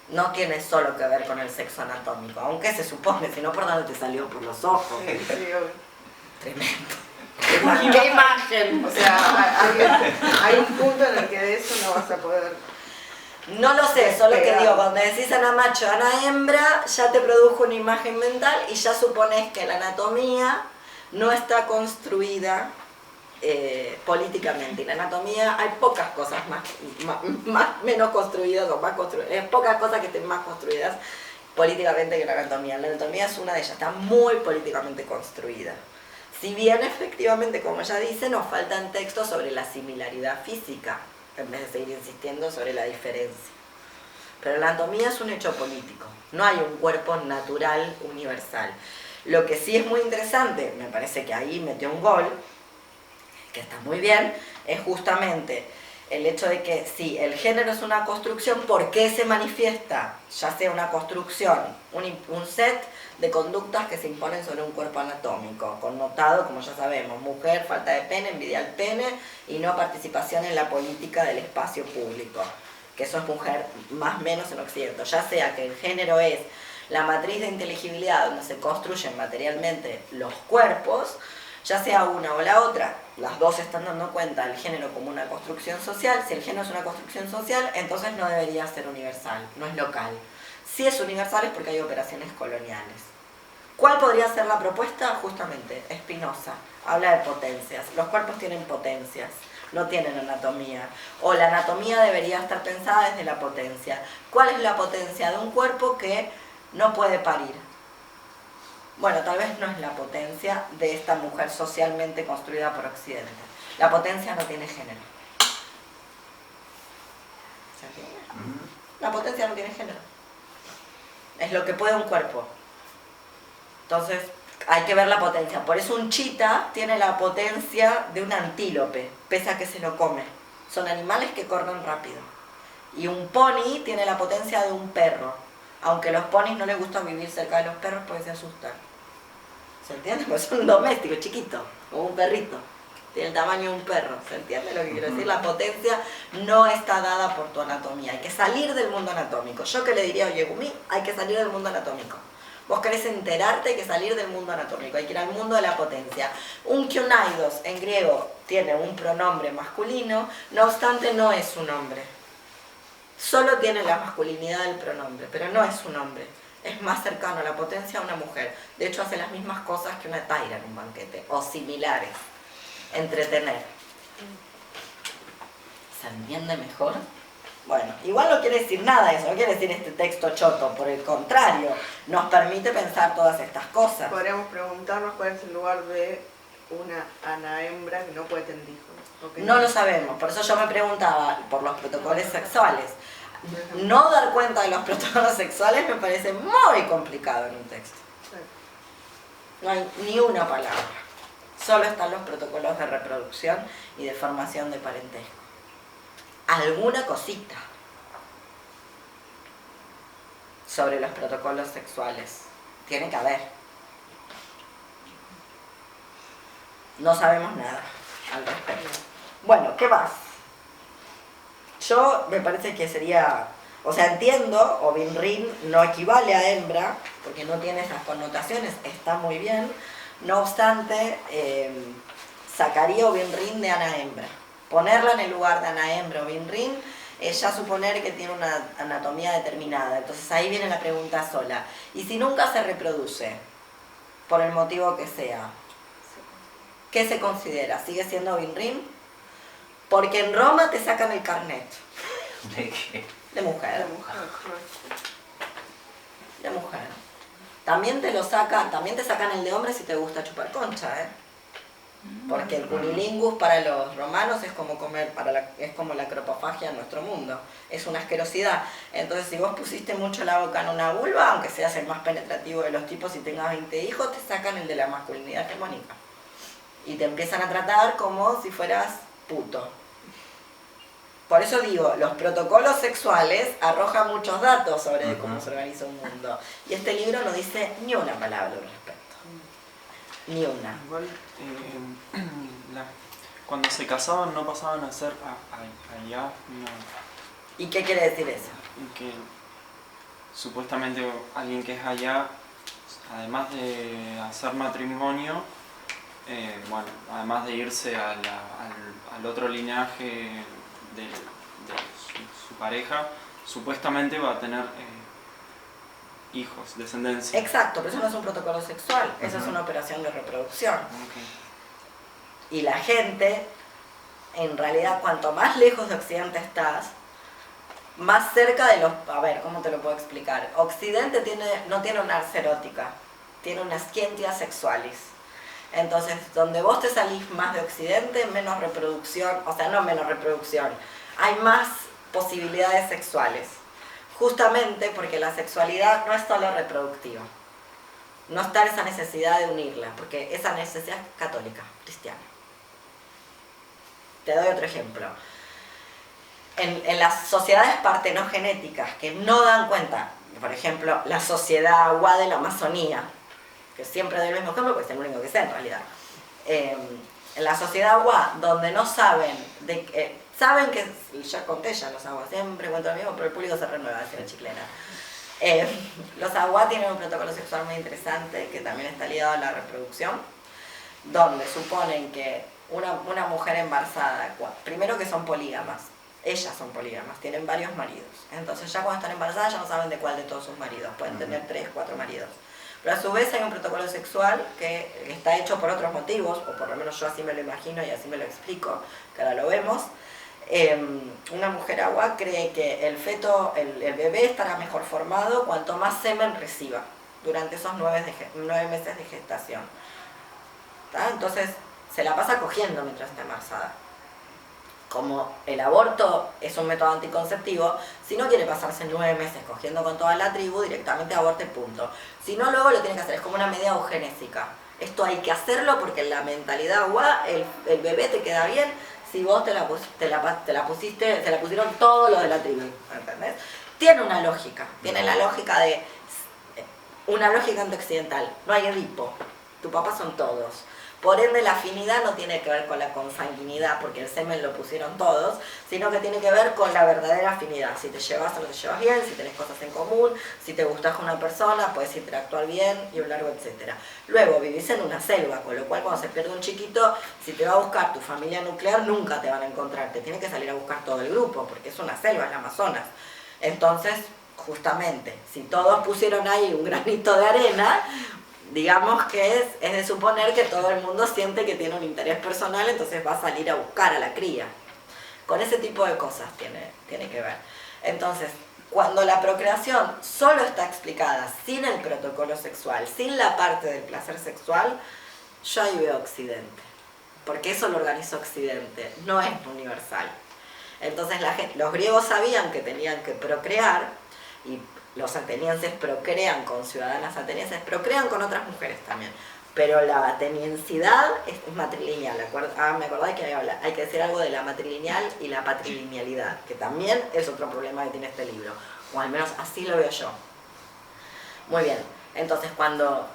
Speaker 1: No tiene solo que ver con el sexo anatómico, aunque se supone, si no por dónde te salió por los ojos.
Speaker 4: Sí,
Speaker 1: Tremendo. ¡Qué imagen!
Speaker 4: O sea, hay un punto en el que de eso no vas a poder...
Speaker 1: No lo sé, solo que digo, cuando decís ana macho, ana hembra, ya te produjo una imagen mental y ya supones que la anatomía no está construida políticamente. Y la anatomía, hay pocas cosas menos construidas o más construidas, pocas cosas que estén más construidas políticamente que la anatomía. La anatomía es una de ellas, está muy políticamente construida. Si bien efectivamente, como ella dice, nos faltan textos sobre la similaridad física, en vez de seguir insistiendo sobre la diferencia. Pero la anatomía es un hecho político, no hay un cuerpo natural universal. Lo que sí es muy interesante, me parece que ahí metió un gol, que está muy bien, es justamente el hecho de que si el género es una construcción, ¿por qué se manifiesta? Ya sea una construcción, un set de conductas que se imponen sobre un cuerpo anatómico, connotado, como ya sabemos, mujer, falta de pene, envidia al pene y no participación en la política del espacio público, que eso es mujer más o menos en Occidente, ya sea que el género es la matriz de inteligibilidad donde se construyen materialmente los cuerpos, ya sea una o la otra, las dos están dando cuenta del género como una construcción social. Si el género es una construcción social, entonces no debería ser universal, no es local. Si es universal es porque hay operaciones coloniales. ¿Cuál podría ser la propuesta? Justamente, Spinoza. Habla de potencias. Los cuerpos tienen potencias, no tienen anatomía. O la anatomía debería estar pensada desde la potencia. ¿Cuál es la potencia de un cuerpo que no puede parir? Bueno, tal vez no es la potencia de esta mujer socialmente construida por Occidente. La potencia no tiene género. ¿Se entiende? La potencia no tiene género. Es lo que puede un cuerpo. Entonces, hay que ver la potencia. Por eso un chita tiene la potencia de un antílope, pese a que se lo come. Son animales que corren rápido. Y un pony tiene la potencia de un perro. Aunque a los ponis no les gusta vivir cerca de los perros porque se asustan. ¿Se entiende? Pues es un doméstico chiquito, o un perrito. Tiene el tamaño de un perro. ¿Se entiende lo que quiero decir? La potencia no está dada por tu anatomía. Hay que salir del mundo anatómico. Yo que le diría a Oyegumi, hay que salir del mundo anatómico. Vos querés enterarte, hay que salir del mundo anatómico, hay que ir al mundo de la potencia. Un kionidos en griego tiene un pronombre masculino, no obstante no es un hombre. Solo tiene la masculinidad del pronombre, pero no es un hombre. Es más cercano a la potencia a una mujer. De hecho hace las mismas cosas que una taira en un banquete, o similares. Entretener. ¿Se entiende mejor? Bueno, igual no quiere decir nada eso, no quiere decir este texto choto, por el contrario, nos permite pensar todas estas cosas.
Speaker 4: Podríamos preguntarnos cuál es el lugar de una anaembra que no puede tener hijos.
Speaker 1: No lo sabemos, por eso yo me preguntaba por los protocolos sexuales. No dar cuenta de los protocolos sexuales me parece muy complicado en un texto. No hay ni una palabra, solo están los protocolos de reproducción y de formación de parentesco. Alguna cosita sobre los protocolos sexuales tiene que haber. No sabemos nada al respecto. Bueno, ¿qué más? Yo me parece que sería, o sea, entiendo, Obinrin no equivale a hembra, porque no tiene esas connotaciones, está muy bien. No obstante, sacaría Obinrin de ana hembra. Ponerla en el lugar de ana hembra o Binrin es ya suponer que tiene una anatomía determinada. Entonces ahí viene la pregunta sola. ¿Y si nunca se reproduce? Por el motivo que sea. ¿Qué se considera? ¿Sigue siendo Binrin? Porque en Roma te sacan el carnet.
Speaker 3: ¿De qué?
Speaker 1: De mujer. De mujer. También te lo sacan, también te sacan el de hombre si te gusta chupar concha, ¿eh? Porque el cunilingus para los romanos es como comer, es como la acropofagia en nuestro mundo. Es una asquerosidad. Entonces, si vos pusiste mucho la boca en una vulva, aunque seas el más penetrativo de los tipos y tengas 20 hijos, te sacan el de la masculinidad hegemónica. Y te empiezan a tratar como si fueras puto. Por eso digo, los protocolos sexuales arrojan muchos datos sobre cómo se organiza un mundo. Y este libro no dice ni una palabra al respecto. Ni una.
Speaker 7: Igual, cuando se casaban no pasaban a ser allá, no.
Speaker 1: ¿Y qué quiere decir eso?
Speaker 7: Que supuestamente alguien que es allá, además de hacer matrimonio, bueno, además de irse al otro linaje de su pareja, supuestamente va a tener hijos, descendencia.
Speaker 1: Exacto, pero eso no es un protocolo sexual, eso es una operación de reproducción. Y la gente, en realidad, cuanto más lejos de Occidente estás, más cerca de los... A ver, ¿cómo te lo puedo explicar? Occidente no tiene una ars erótica, tiene una scientia sexualis. Entonces, donde vos te salís más de Occidente, menos reproducción, o sea, no menos reproducción, hay más posibilidades sexuales. Justamente porque la sexualidad no es solo reproductiva. No está esa necesidad de unirla, porque esa necesidad es católica, cristiana. Te doy otro ejemplo. En las sociedades partenogenéticas que no dan cuenta, por ejemplo, la sociedad Agua de la Amazonía, que siempre doy el mismo ejemplo porque es el único que sé en realidad. En la sociedad Agua, donde no saben, saben que, ya conté ya los Agua, siempre cuento lo mismo, pero el público se renueva, decía la chilena. Los Agua tienen un protocolo sexual muy interesante que también está ligado a la reproducción, donde suponen que una mujer embarazada, primero que son polígamas, ellas son polígamas, tienen varios maridos. Entonces ya cuando están embarazadas ya no saben de cuál de todos sus maridos, pueden tener 3, 4 maridos. Pero a su vez hay un protocolo sexual que está hecho por otros motivos, o por lo menos yo así me lo imagino y así me lo explico, que ahora lo vemos. Una mujer agua cree que el feto, el bebé estará mejor formado cuanto más semen reciba durante esos 9 meses de gestación. ¿Tá? Entonces se la pasa cogiendo mientras está embarazada. Como el aborto es un método anticonceptivo, si no quiere pasarse 9 meses cogiendo con toda la tribu, directamente aborte, punto. Si no, luego lo tiene que hacer, es como una medida eugenésica. Esto hay que hacerlo porque en la mentalidad agua el bebé te queda bien si vos te la pusieron todos los de la tribu, ¿entendés? Tiene una lógica, tiene la lógica de una lógica antioccidental, no hay Edipo, tu papá son todos. Por ende la afinidad no tiene que ver con la consanguinidad, porque el semen lo pusieron todos, sino que tiene que ver con la verdadera afinidad, si te llevas o no te llevas bien, si tenés cosas en común, si te gustás con una persona, puedes interactuar bien y un largo etcétera. Luego vivís en una selva, con lo cual cuando se pierde un chiquito, si te va a buscar tu familia nuclear, nunca te van a encontrar, te tiene que salir a buscar todo el grupo, porque es una selva, es la Amazonas. Entonces, justamente, si todos pusieron ahí un granito de arena, digamos que es de suponer que todo el mundo siente que tiene un interés personal, entonces va a salir a buscar a la cría. Con ese tipo de cosas tiene que ver. Entonces, cuando la procreación solo está explicada sin el protocolo sexual, sin la parte del placer sexual, yo ahí veo Occidente. Porque eso lo organizó Occidente, no es universal. Entonces los griegos sabían que tenían que procrear, y los atenienses procrean con ciudadanas atenienses, procrean con otras mujeres también, pero la ateniensidad es matrilineal. Me acordé que hay que decir algo de la matrilineal y la patrilinealidad, que también es otro problema que tiene este libro, o al menos así lo veo yo. Muy bien, entonces cuando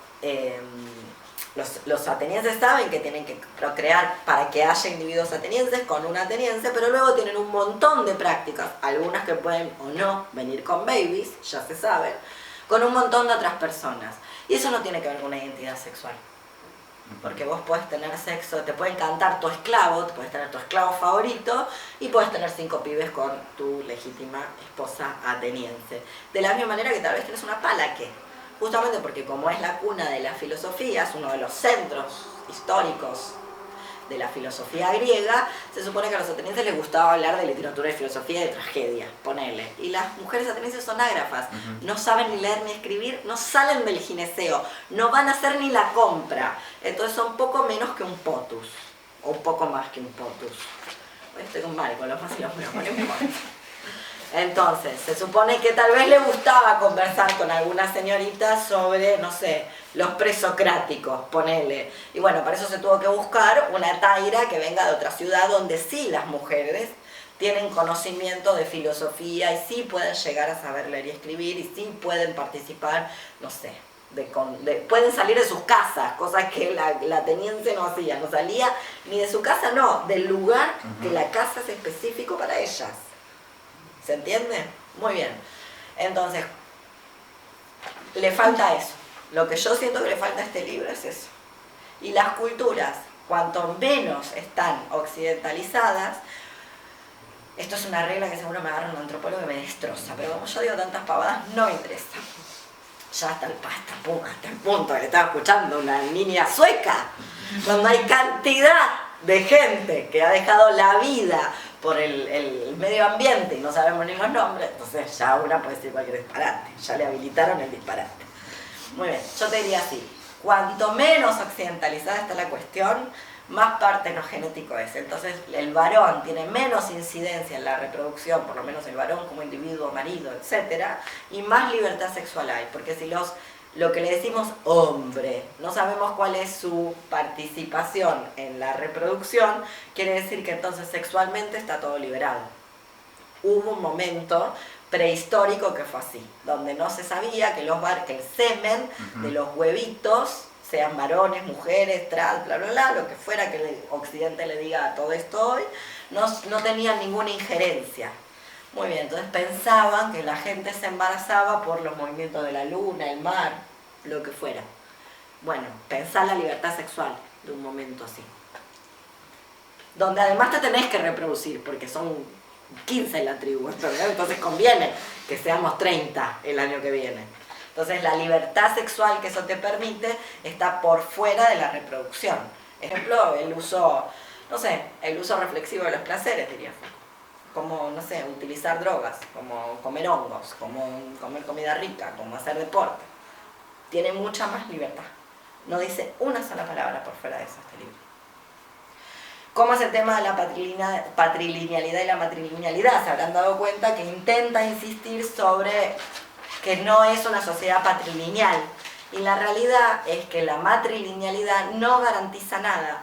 Speaker 1: los atenienses saben que tienen que procrear para que haya individuos atenienses con un ateniense, pero luego tienen un montón de prácticas, algunas que pueden o no venir con babies, ya se sabe, con un montón de otras personas. Y eso no tiene que ver con una identidad sexual. Porque vos podés tener sexo, te puede encantar tu esclavo, te puedes tener tu esclavo favorito y puedes tener 5 pibes con tu legítima esposa ateniense. De la misma manera que tal vez tenés una palaque. Justamente porque como es la cuna de la filosofía, es uno de los centros históricos de la filosofía griega, se supone que a los atenienses les gustaba hablar de literatura y filosofía y de tragedia, ponele. Y las mujeres atenienses son ágrafas, no saben ni leer ni escribir, no salen del gineceo, no van a hacer ni la compra. Entonces son poco menos que un potus, o un poco más que un potus. Estoy con mal, con los más y los menos, no importa. Entonces, se supone que tal vez le gustaba conversar con alguna señorita sobre, no sé, los presocráticos, ponele. Y bueno, para eso se tuvo que buscar una taira que venga de otra ciudad donde sí las mujeres tienen conocimiento de filosofía y sí pueden llegar a saber leer y escribir y sí pueden participar, no sé, pueden salir de sus casas, cosas que la ateniense no hacía, no salía ni de su casa, no, del lugar que la casa es específico para ellas. ¿Se entiende? Muy bien. Entonces, le falta eso. Lo que yo siento que le falta a este libro es eso. Y las culturas, cuanto menos están occidentalizadas, esto es una regla que seguro me agarra un antropólogo y me destroza, pero como yo digo tantas pavadas, no me interesa. Ya hasta el punto que le estaba escuchando una niña sueca, donde hay cantidad de gente que ha dejado la vida por el medio ambiente y no sabemos ni los nombres, entonces ya una puede decir cualquier disparate, ya le habilitaron el disparate. Muy bien, yo te diría así, cuanto menos occidentalizada está la cuestión, más partenogenético es. Entonces el varón tiene menos incidencia en la reproducción, por lo menos el varón como individuo, marido, etc. Y más libertad sexual hay, porque si lo que le decimos hombre, no sabemos cuál es su participación en la reproducción, quiere decir que entonces sexualmente está todo liberado. Hubo un momento prehistórico que fue así, donde no se sabía que el semen de los huevitos, sean varones, mujeres, trans, bla, bla, bla, lo que fuera que el occidente le diga a todo esto hoy, no tenían ninguna injerencia. Muy bien, entonces pensaban que la gente se embarazaba por los movimientos de la luna, el mar, lo que fuera. Bueno, pensá la libertad sexual de un momento así. Donde además te tenés que reproducir, porque son 15 en la tribu, entonces conviene que seamos 30 el año que viene. Entonces la libertad sexual que eso te permite está por fuera de la reproducción. Ejemplo, el uso, no sé, el uso reflexivo de los placeres, diría Foucault. Como, no sé, utilizar drogas, como comer hongos, como comer comida rica, como hacer deporte. Tiene mucha más libertad. No dice una sola palabra por fuera de eso este libro. ¿Cómo es el tema de la patrilinealidad y la matrilinealidad? Se habrán dado cuenta que intenta insistir sobre que no es una sociedad patrilineal. Y la realidad es que la matrilinealidad no garantiza nada.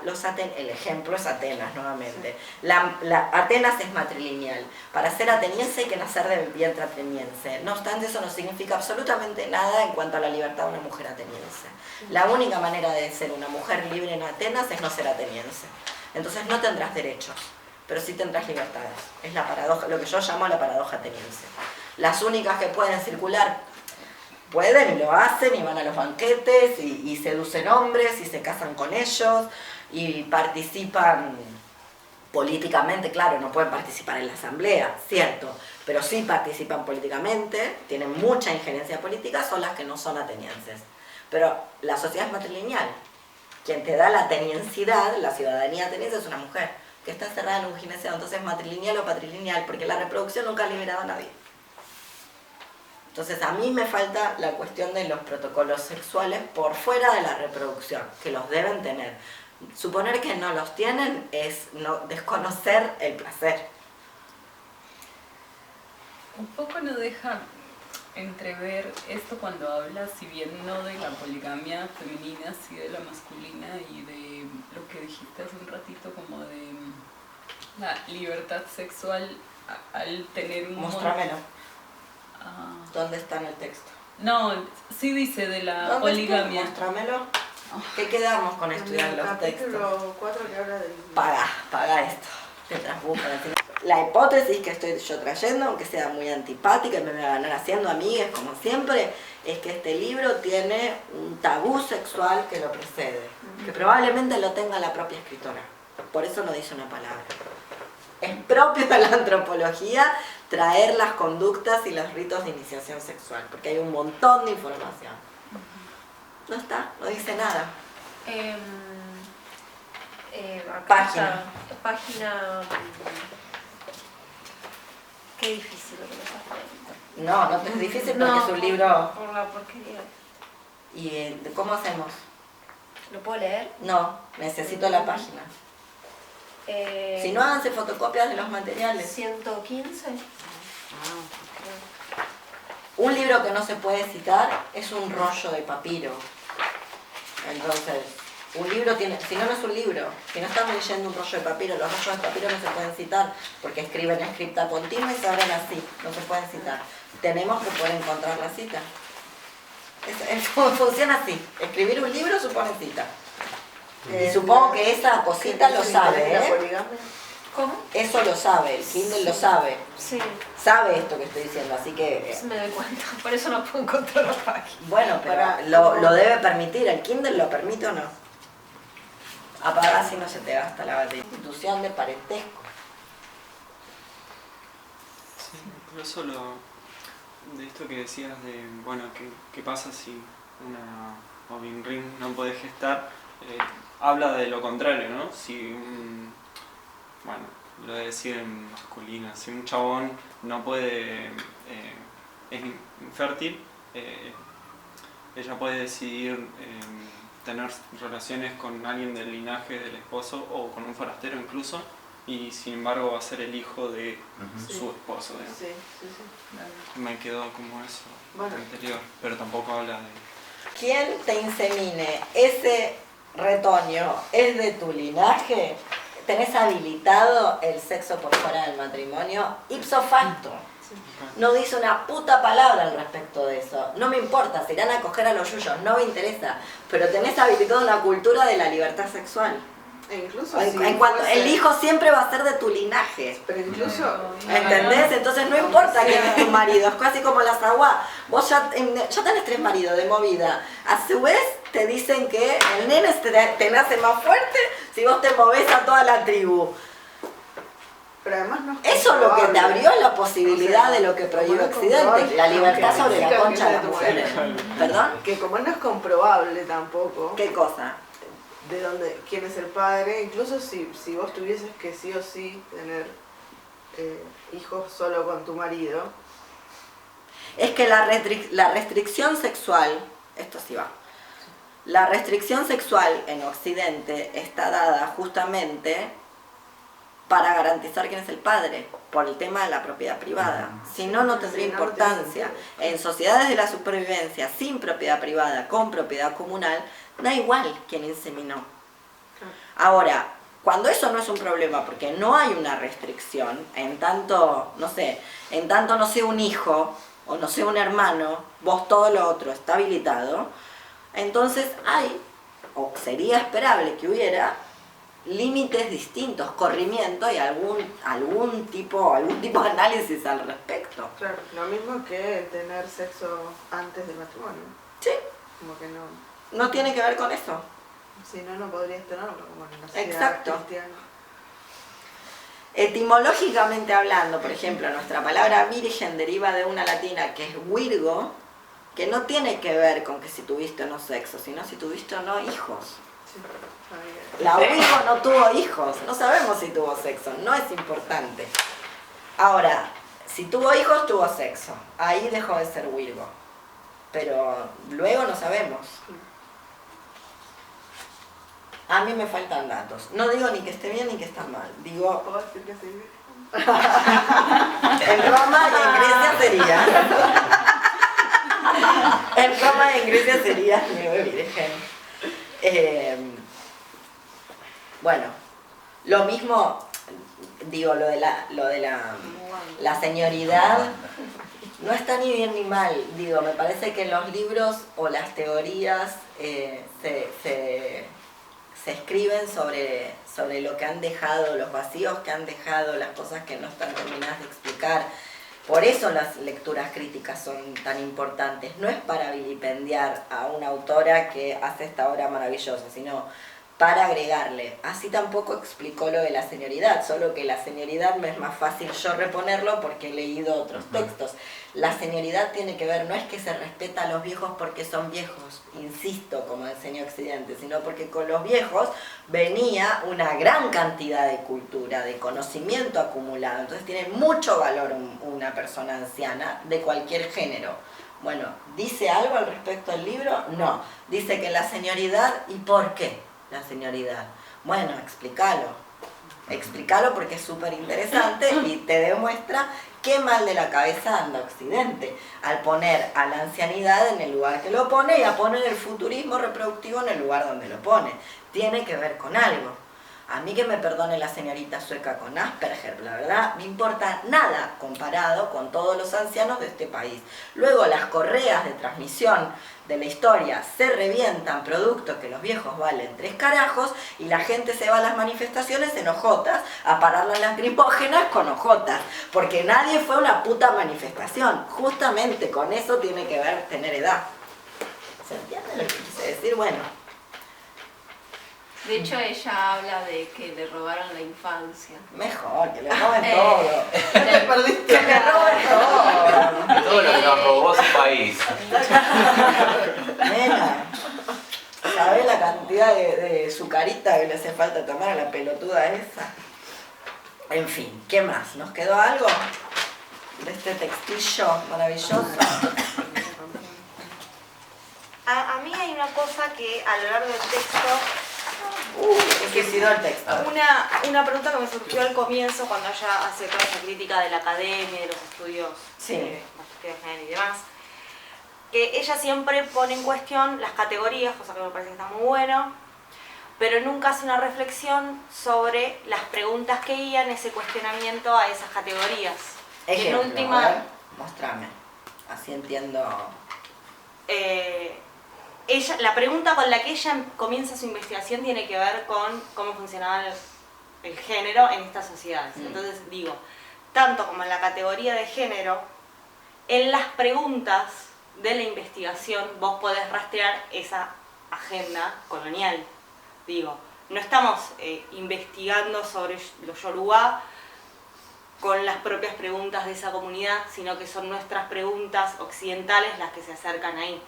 Speaker 1: El ejemplo es Atenas, nuevamente. Atenas es matrilineal. Para ser ateniense hay que nacer de vientre ateniense. No obstante, eso no significa absolutamente nada en cuanto a la libertad de una mujer ateniense. La única manera de ser una mujer libre en Atenas es no ser ateniense. Entonces no tendrás derechos, pero sí tendrás libertades. Es la paradoja, lo que yo llamo la paradoja ateniense. Las únicas que pueden circular pueden y lo hacen y van a los banquetes y seducen hombres y se casan con ellos y participan políticamente. Claro, no pueden participar en la asamblea, cierto, pero sí participan políticamente, tienen mucha injerencia política, son las que no son atenienses. Pero la sociedad es matrilineal. Quien te da la ateniensidad, la ciudadanía ateniense, es una mujer que está encerrada en un gineceo. Entonces matrilineal o patrilineal, porque la reproducción nunca ha liberado a nadie. Entonces a mí me falta la cuestión de los protocolos sexuales por fuera de la reproducción, que los deben tener. Suponer que no los tienen es desconocer el placer.
Speaker 8: Un poco no deja entrever esto cuando habla, si bien no de la poligamia femenina, sí de la masculina y de lo que dijiste hace un ratito, como de la libertad sexual al tener un...
Speaker 1: Mostrámelo. ¿Dónde está en el texto?
Speaker 8: No, sí dice de la poligamia.
Speaker 1: Mostrámelo. ¿Qué quedamos con estudiar los textos?
Speaker 4: Capítulo 4 que habla del...
Speaker 1: Paga esto. Te transbusca. La hipótesis que estoy yo trayendo, aunque sea muy antipática y me voy a ganar haciendo amigas como siempre, es que este libro tiene un tabú sexual que lo precede, que probablemente lo tenga la propia escritora, por eso no dice una palabra. Es propio de la antropología traer las conductas y los ritos de iniciación sexual, porque hay un montón de información. No está, no dice nada. Página.
Speaker 6: Página... Qué difícil lo que me estás poniendo.
Speaker 1: No es difícil porque es un libro...
Speaker 6: Por la porquería.
Speaker 1: ¿Y cómo hacemos?
Speaker 6: ¿Lo puedo leer?
Speaker 1: No, necesito la página. Si no, háganse fotocopias de los materiales.
Speaker 6: 115.
Speaker 1: Un libro que no se puede citar es un rollo de papiro. Entonces, un libro tiene, si no, no es un libro. Si no estamos leyendo un rollo de papiro, los rollos de papiro no se pueden citar porque escriben escripta continua y se abren así, no se pueden citar. Tenemos que poder encontrar la cita. Funciona así. Escribir un libro supone cita. Y supongo que esa cosita lo sabe, ¿eh?
Speaker 6: ¿Cómo?
Speaker 1: Eso lo sabe, el Kindle lo sabe.
Speaker 6: Sí.
Speaker 1: Sabe esto que estoy diciendo, así que...
Speaker 6: Me doy cuenta, por eso no puedo encontrar la página.
Speaker 1: Bueno, pero lo debe permitir, ¿el Kindle lo permite o no? Apaga si no se te gasta la batería. Institución de parentesco.
Speaker 7: Sí, por eso de esto que decías de, bueno, ¿qué pasa si una Ring no puede gestar? Habla de lo contrario, ¿no? Si bueno, lo de decir en masculino, si un chabón no puede, es infértil, ella puede decidir tener relaciones con alguien del linaje del esposo o con un forastero incluso, y sin embargo va a ser el hijo de su esposo.
Speaker 4: Sí.
Speaker 7: Me quedó como eso
Speaker 4: Bueno.
Speaker 7: anterior, pero tampoco habla de...
Speaker 1: ¿Quién te insemine ese retoño es de tu linaje? ¿Tenés habilitado el sexo por fuera del matrimonio? Ipso facto. No dice una puta palabra al respecto de eso. No me importa, se irán a coger a los yuyos, no me interesa. Pero tenés habilitado una cultura de la libertad sexual.
Speaker 4: E incluso
Speaker 1: En cuanto el hijo siempre va a ser de tu linaje.
Speaker 4: Pero incluso...
Speaker 1: ¿Entendés? Entonces no importa quién es tu marido, es casi como la sagua. Vos ya tenés 3 maridos de movida. A su vez te dicen que el nene te nace más fuerte si vos te movés a toda la tribu.
Speaker 4: Pero además no es
Speaker 1: Eso es lo que te
Speaker 4: comprobable.
Speaker 1: abrió la posibilidad
Speaker 4: O sea,
Speaker 1: de lo que prohíbe
Speaker 4: como no es
Speaker 1: Occidente,
Speaker 4: comprobable,
Speaker 1: la libertad
Speaker 4: aunque
Speaker 1: sobre la
Speaker 4: física
Speaker 1: concha de las
Speaker 4: que
Speaker 1: mujeres.
Speaker 4: sea
Speaker 1: ¿Perdón?
Speaker 4: Que como no es comprobable tampoco
Speaker 1: ¿Qué cosa?
Speaker 4: de dónde, quién es el padre, incluso si vos tuvieses que sí o sí tener hijos solo con tu marido.
Speaker 1: Es que la restricción sexual, esto sí va, la restricción sexual en Occidente está dada justamente para garantizar quién es el padre, por el tema de la propiedad privada. Si no, no tendría
Speaker 4: Si no, no
Speaker 1: importancia.
Speaker 4: tiene sentido.
Speaker 1: En sociedades de la supervivencia, sin propiedad privada, con propiedad comunal, da igual quién inseminó. Ahora, cuando eso no es un problema, porque no hay una restricción, en tanto no sea un hijo o no sea un hermano, vos todo lo otro está habilitado, entonces hay, o sería esperable que hubiera, límites distintos, corrimiento y algún tipo de análisis al respecto.
Speaker 4: Claro, lo mismo que tener sexo antes del matrimonio.
Speaker 1: Sí,
Speaker 4: Como que no,
Speaker 1: no tiene que ver con eso.
Speaker 4: si no, no podrías tenerlo como en la sociedad
Speaker 1: Exacto.
Speaker 4: cristiana.
Speaker 1: Etimológicamente hablando, por ejemplo, nuestra palabra virgen deriva de una latina que es virgo, que no tiene que ver con que si tuviste o no sexo, sino si tuviste o no hijos.
Speaker 4: Sí, sabía.
Speaker 1: La Virgo no tuvo hijos, no sabemos si tuvo sexo, no es importante. Ahora, si tuvo hijos, tuvo sexo, ahí dejó de ser Virgo, pero luego no sabemos. A mí me faltan datos, no digo ni que esté bien ni que está mal, digo,
Speaker 4: ¿Puedo decir que sí?
Speaker 1: en Roma y en Grecia sería. En Roma y en Grecia sería nieve virgen. Bueno, lo mismo, digo, lo de la señoridad no está ni bien ni mal. Digo, me parece que los libros o las teorías se escriben sobre lo que han dejado, los vacíos que han dejado, las cosas que no están terminadas de explicar. Por eso las lecturas críticas son tan importantes. No es para vilipendiar a una autora que hace esta obra maravillosa, sino para agregarle. Así tampoco explicó lo de la señoridad, solo que la señoridad me es más fácil yo reponerlo porque he leído otros textos. La señoridad tiene que ver, no es que se respeta a los viejos porque son viejos, insisto, como enseñó Occidente, sino porque con los viejos venía una gran cantidad de cultura, de conocimiento acumulado. Entonces tiene mucho valor una persona anciana de cualquier género. Bueno, ¿dice algo al respecto del libro? No. Dice que la señoridad, ¿y por qué la señoridad? Bueno, explícalo. Explícalo porque es súper interesante y te demuestra qué mal de la cabeza anda Occidente al poner a la ancianidad en el lugar que lo pone y a poner el futurismo reproductivo en el lugar donde lo pone. Tiene que ver con algo. A mí que me perdone la señorita sueca con Asperger, la verdad, me importa nada comparado con todos los ancianos de este país. Luego las correas de transmisión de la historia se revientan, producto que los viejos valen 3 carajos, y la gente se va a las manifestaciones en ojotas a parar las lacrimógenas con ojotas, porque nadie fue a una puta manifestación. Justamente con eso tiene que ver tener edad. ¿Se entiende lo que quise decir? Bueno.
Speaker 6: De hecho, ella habla de que le robaron la infancia.
Speaker 1: Mejor, que le roben todo.
Speaker 4: Te perdiste.
Speaker 1: Que le roben todo.
Speaker 3: Todo lo que nos robó su país.
Speaker 1: Nena, ¿sabés la cantidad de sucarita que le hace falta tomar a la pelotuda esa? En fin, ¿qué más? ¿Nos quedó algo de este textillo maravilloso?
Speaker 5: A mí hay una cosa que a lo largo del texto,
Speaker 1: Se suicidó el texto.
Speaker 5: una pregunta que me surgió al comienzo cuando ella hace toda esa crítica de la academia, de los estudios,
Speaker 1: Sí.
Speaker 5: los estudios de género y demás, que ella siempre pone en cuestión las categorías, cosa que me parece que está muy bueno, pero nunca hace una reflexión sobre las preguntas que guían ese cuestionamiento a esas categorías.
Speaker 1: Ejemplo,
Speaker 5: En última,
Speaker 1: a ver, mostrame. Así entiendo.
Speaker 5: La pregunta con la que ella comienza su investigación tiene que ver con cómo funcionaba el género en estas sociedades. Entonces digo, tanto como en la categoría de género, en las preguntas de la investigación vos podés rastrear esa agenda colonial. Digo, no estamos investigando sobre los Yoruba con las propias preguntas de esa comunidad, sino que son nuestras preguntas occidentales las que se acercan ahí.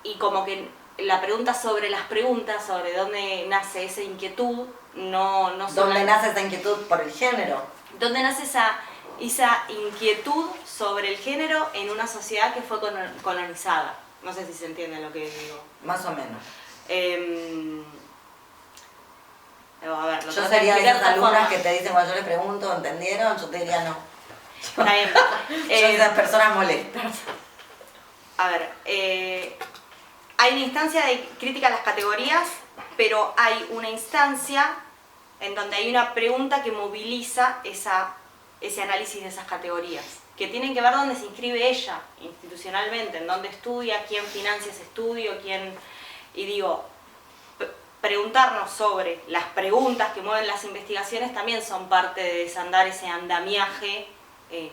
Speaker 5: Y como que la pregunta sobre las preguntas, sobre dónde nace esa inquietud, no son...
Speaker 1: ¿Dónde nace esa inquietud por el género?
Speaker 5: ¿Dónde nace esa inquietud sobre el género en una sociedad que fue colonizada? No sé si se entiende lo que digo.
Speaker 1: Más o menos.
Speaker 5: A ver,
Speaker 1: Yo sería de esas alumnas que te dicen, cuando yo les pregunto, ¿entendieron? Yo te diría no.
Speaker 5: Está bien.
Speaker 1: Yo soy de esas personas molestas.
Speaker 5: A ver, hay una instancia de crítica a las categorías, pero hay una instancia en donde hay una pregunta que moviliza ese análisis de esas categorías, que tienen que ver dónde se inscribe ella institucionalmente, en dónde estudia, quién financia ese estudio, y digo, preguntarnos sobre las preguntas que mueven las investigaciones también son parte de desandar ese andamiaje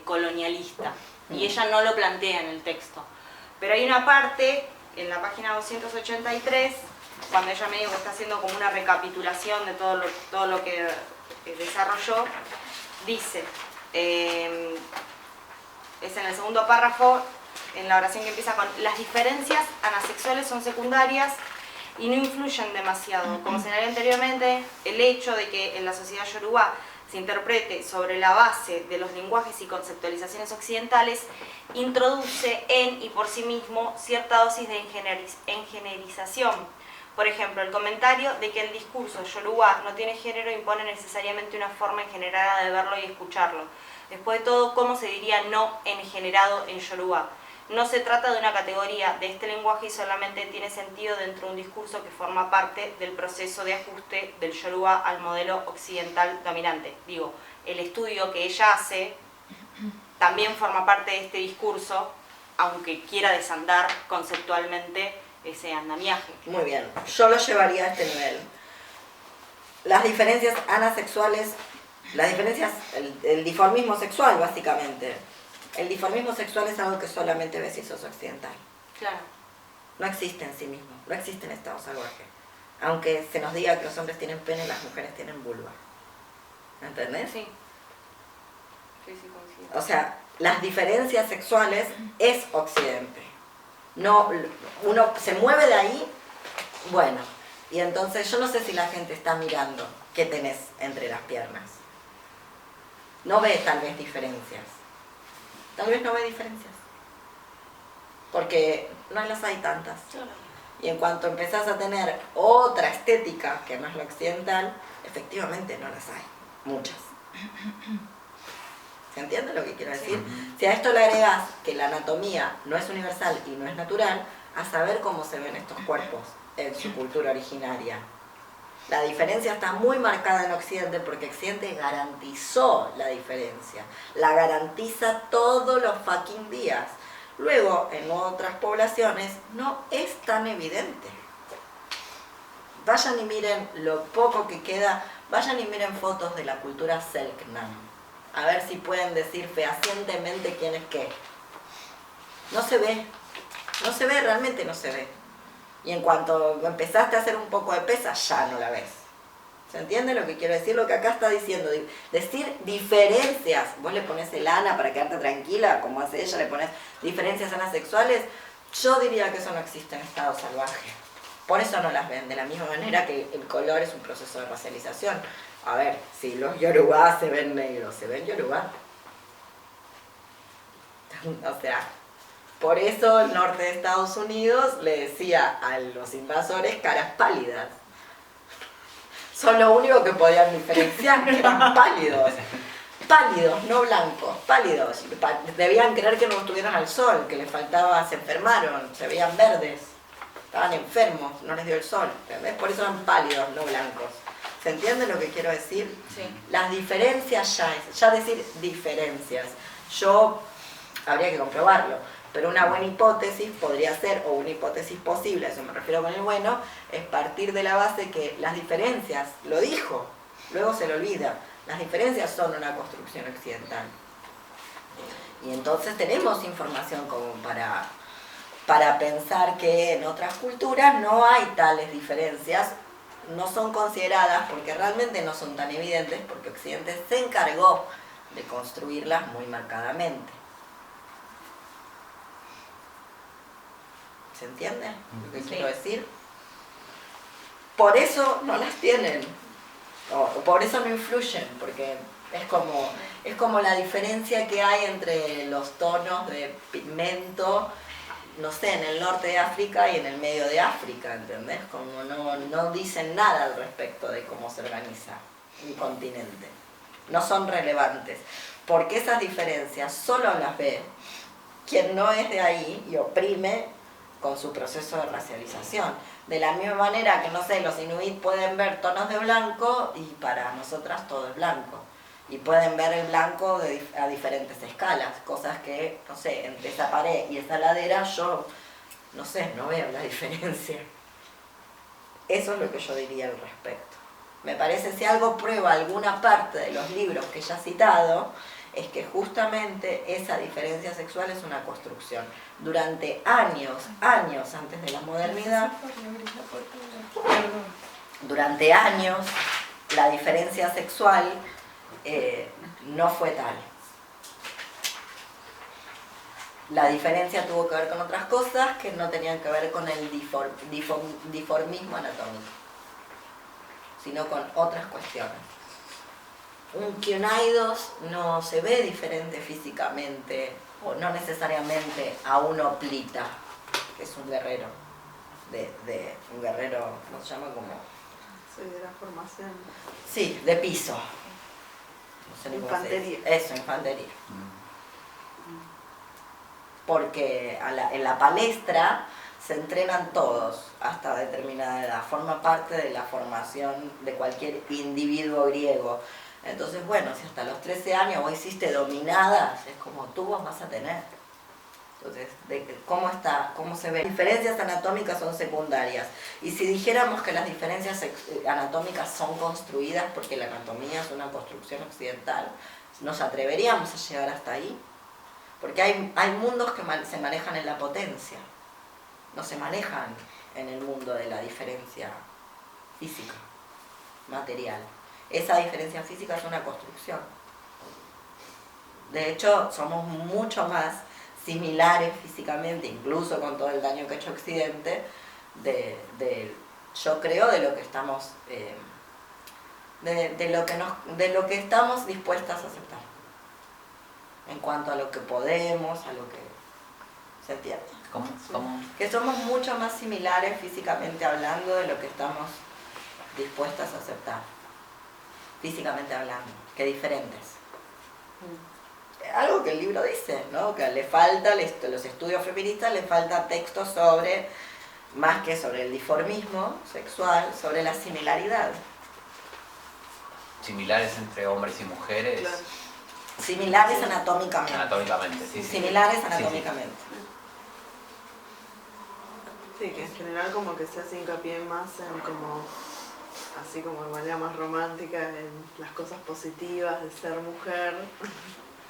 Speaker 5: colonialista, y ella no lo plantea en el texto. Pero hay una parte, en la página 283, cuando ella me dijo que está haciendo como una recapitulación de todo lo que desarrolló, dice, es en el segundo párrafo, en la oración que empieza con: las diferencias anasexuales son secundarias y no influyen demasiado. Como señalé anteriormente, el hecho de que en la sociedad yoruba se interprete sobre la base de los lenguajes y conceptualizaciones occidentales introduce en y por sí mismo cierta dosis de engenerización. Por ejemplo, el comentario de que el discurso yoruba no tiene género impone necesariamente una forma engenerada de verlo y escucharlo. Después de todo, ¿cómo se diría no engenerado en yoruba? No se trata de una categoría de este lenguaje y solamente tiene sentido dentro de un discurso que forma parte del proceso de ajuste del yoruba al modelo occidental dominante. Digo, el estudio que ella hace también forma parte de este discurso, aunque quiera desandar conceptualmente ese andamiaje.
Speaker 1: Muy bien, yo lo llevaría a este nivel. Las diferencias anasexuales, el dimorfismo sexual básicamente. El dimorfismo sexual es algo que solamente ves si sos occidental.
Speaker 5: Claro.
Speaker 1: No existe en sí mismo, no existe en estado salvaje. Aunque se nos diga que los hombres tienen pene, las mujeres tienen vulva. ¿Entendés?
Speaker 5: Sí. Sí, coincido.
Speaker 1: O sea, las diferencias sexuales es occidente. No, uno se mueve de ahí, bueno, y entonces yo no sé si la gente está mirando qué tenés entre las piernas. No ve tal vez diferencias. Tal vez no ve diferencias. Porque no las hay tantas. Y en cuanto empezás a tener otra estética que no es la occidental, efectivamente no las hay. Muchas. ¿Se entiende lo que quiero decir? Si a esto le agregás que la anatomía no es universal y no es natural, a saber cómo se ven estos cuerpos en su cultura originaria. La diferencia está muy marcada en Occidente porque Occidente garantizó la diferencia. La garantiza todos los fucking días. Luego, en otras poblaciones, no es tan evidente. Vayan y miren lo poco que queda. Vayan y miren fotos de la cultura Selknam. A ver si pueden decir fehacientemente quién es qué. No se ve. No se ve, realmente no se ve. Y en cuanto empezaste a hacer un poco de pesa, ya no la ves. ¿Se entiende lo que quiero decir? Lo que acá está diciendo. Decir diferencias. Vos le pones el ana para quedarte tranquila, como hace ella, le pones diferencias anasexuales. Yo diría que eso no existe en estado salvaje. Por eso no las ven. De la misma manera que el color es un proceso de racialización. A ver, si los yorubás se ven negros, ¿se ven yorubá? O sea, por eso el norte de Estados Unidos le decía a los invasores caras pálidas. Son lo único que podían diferenciar, que eran pálidos. Pálidos, no blancos, pálidos. Debían creer que no estuvieron al sol, que les faltaba, se enfermaron, se veían verdes. Estaban enfermos, no les dio el sol. ¿Ves? Por eso eran pálidos, no blancos. ¿Se entiende lo que quiero decir?
Speaker 5: Sí.
Speaker 1: Las diferencias ya decir diferencias. Habría que comprobarlo, pero una buena hipótesis podría ser, o una hipótesis posible, a eso me refiero con el bueno, es partir de la base que las diferencias, lo dijo, luego se lo olvida, las diferencias son una construcción occidental. Y entonces tenemos información como para pensar que en otras culturas no hay tales diferencias, no son consideradas porque realmente no son tan evidentes, porque Occidente se encargó de construirlas muy marcadamente. ¿Se entiende lo que quiero decir? Por eso no las tienen, o por eso no influyen, porque es como la diferencia que hay entre los tonos de pigmento, no sé, en el norte de África y en el medio de África, ¿entendés? Como no dicen nada al respecto de cómo se organiza un continente. No son relevantes, porque esas diferencias solo las ve quien no es de ahí y oprime con su proceso de racialización. De la misma manera que, no sé, los inuit pueden ver tonos de blanco y para nosotras todo es blanco. Y pueden ver el blanco a diferentes escalas, cosas que, no sé, entre esa pared y esa ladera yo, no sé, no veo la diferencia. Eso es lo que yo diría al respecto. Me parece, si algo prueba alguna parte de los libros que ya he citado, es que justamente esa diferencia sexual es una construcción. Durante años antes de la modernidad, durante años la diferencia sexual no fue tal. La diferencia tuvo que ver con otras cosas que no tenían que ver con el diformismo anatómico, sino con otras cuestiones. Un Kionaidos no se ve diferente físicamente, o no necesariamente a un Oplita, que es un guerrero, un guerrero, ¿cómo se llama? Como...
Speaker 4: Sí, de la formación.
Speaker 1: Sí, de piso. No sé ni cómo se dice.
Speaker 4: Infantería.
Speaker 1: Eso, infantería. Porque en la palestra se entrenan todos hasta determinada edad, forma parte de la formación de cualquier individuo griego. Entonces, bueno, si hasta los 13 años vos hiciste dominadas, es como tú vos vas a tener. Entonces, ¿cómo se ve? Las diferencias anatómicas son secundarias. Y si dijéramos que las diferencias anatómicas son construidas porque la anatomía es una construcción occidental, ¿nos atreveríamos a llegar hasta ahí? Porque hay mundos que se manejan en la potencia, no se manejan en el mundo de la diferencia física, material. Esa diferencia física es una construcción. De hecho, somos mucho más similares físicamente, incluso con todo el daño que ha hecho Occidente, yo creo, de lo que estamos, de lo que estamos dispuestas a aceptar. En cuanto a lo que podemos, a lo que... ¿Se entiende?
Speaker 3: ¿Cómo?
Speaker 1: Que somos mucho más similares físicamente hablando de lo que estamos dispuestas a aceptar. Físicamente hablando, que diferentes. Algo que el libro dice, ¿no? Que le falta, los estudios feministas le falta texto sobre, más que sobre el diformismo sexual, sobre la similaridad.
Speaker 3: Similares entre hombres y mujeres.
Speaker 4: Claro.
Speaker 1: Similares anatómicamente.
Speaker 3: Anatómicamente, sí.
Speaker 1: Similares
Speaker 3: Sí,
Speaker 1: anatómicamente.
Speaker 4: Sí, que en general como que se hace hincapié más en como, así como de manera más romántica, en las cosas positivas de ser mujer.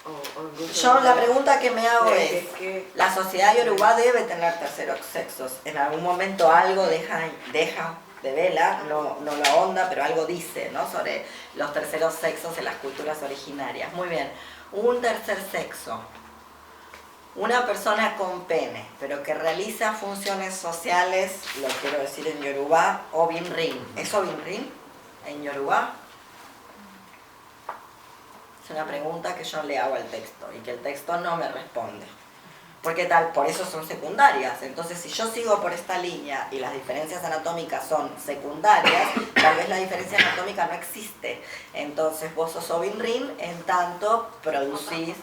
Speaker 4: O
Speaker 1: Yo la pregunta que me hago es,
Speaker 4: que
Speaker 1: la sociedad yoruba debe tener terceros sexos. En algún momento algo deja de vela, no lo ahonda, pero algo dice, ¿no? Sobre los terceros sexos en las culturas originarias. Muy bien, un tercer sexo. Una persona con pene, pero que realiza funciones sociales, lo quiero decir en Yoruba, Obinrin. ¿Es Obinrin en Yoruba? Es una pregunta que yo le hago al texto y que el texto no me responde. Porque por eso son secundarias. Entonces, si yo sigo por esta línea y las diferencias anatómicas son secundarias, tal vez la diferencia anatómica no existe. Entonces, vos sos Obinrin, en tanto producís,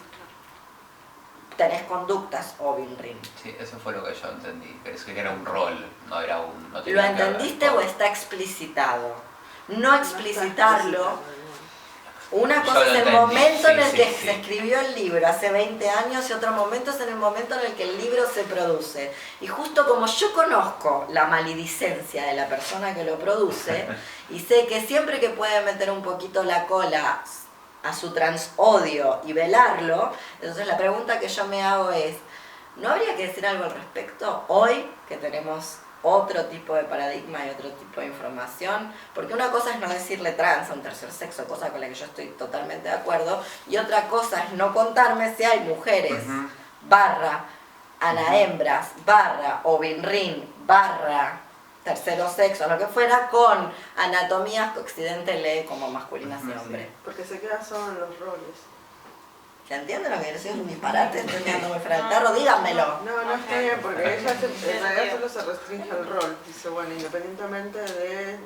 Speaker 1: tenés conductas Obinrin.
Speaker 3: Sí, eso fue lo que yo entendí. Es que era un rol, no era un... No
Speaker 1: ¿Lo
Speaker 3: tenía que ver
Speaker 1: entendiste
Speaker 3: con-
Speaker 1: o está explicitado? No explicitarlo. Una
Speaker 3: Yo
Speaker 1: cosa
Speaker 3: lo
Speaker 1: es el
Speaker 3: entendí,
Speaker 1: momento en el
Speaker 3: sí,
Speaker 1: que
Speaker 3: sí,
Speaker 1: se
Speaker 3: sí.
Speaker 1: escribió el libro, hace 20 años, y otro momento es en el momento en el que el libro se produce. Y justo como yo conozco la maledicencia de la persona que lo produce, y sé que siempre que puede meter un poquito la cola a su transodio y velarlo, entonces la pregunta que yo me hago es, ¿no habría que decir algo al respecto hoy que tenemos otro tipo de paradigma y otro tipo de información, porque una cosa es no decirle trans a un tercer sexo, cosa con la que yo estoy totalmente de acuerdo, y otra cosa es no contarme si hay mujeres, barra, anahembras, barra, ovinrin, barra, tercero sexo, lo que fuera, con anatomías que Occidente lee como masculinas y hombres.
Speaker 4: Porque se queda solo en los roles.
Speaker 1: ¿Se entiende lo que decís? Es un disparate, estoy mirando muy fuera del tarro, díganmelo.
Speaker 4: No, está bien, porque ella en realidad solo se restringe al rol. Dice, bueno, independientemente de...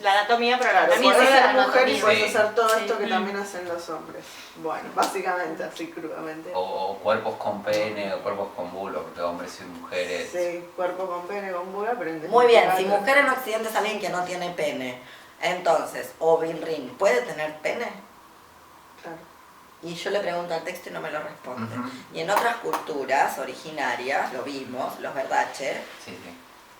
Speaker 5: La anatomía, pero
Speaker 4: claro,
Speaker 5: también
Speaker 4: podés
Speaker 5: es
Speaker 4: ser
Speaker 5: la
Speaker 4: mujer y
Speaker 5: anatomía.
Speaker 4: puedes
Speaker 3: Sí.
Speaker 4: hacer todo esto que también hacen los hombres. Bueno, básicamente, así crudamente.
Speaker 3: O cuerpos con pene o cuerpos con bulo, porque hombres y mujeres.
Speaker 4: Sí, cuerpo con pene, con bula, pero en
Speaker 1: Muy bien, si
Speaker 4: definitiva-
Speaker 1: mujer en Occidente es alguien que no tiene pene, entonces, ovinrin, ¿puede tener pene?
Speaker 4: Claro.
Speaker 1: Y yo le pregunto al texto y no me lo responde.
Speaker 3: Ujú.
Speaker 1: Y en otras culturas originarias, lo vimos, los verdache,
Speaker 3: Sí, sí.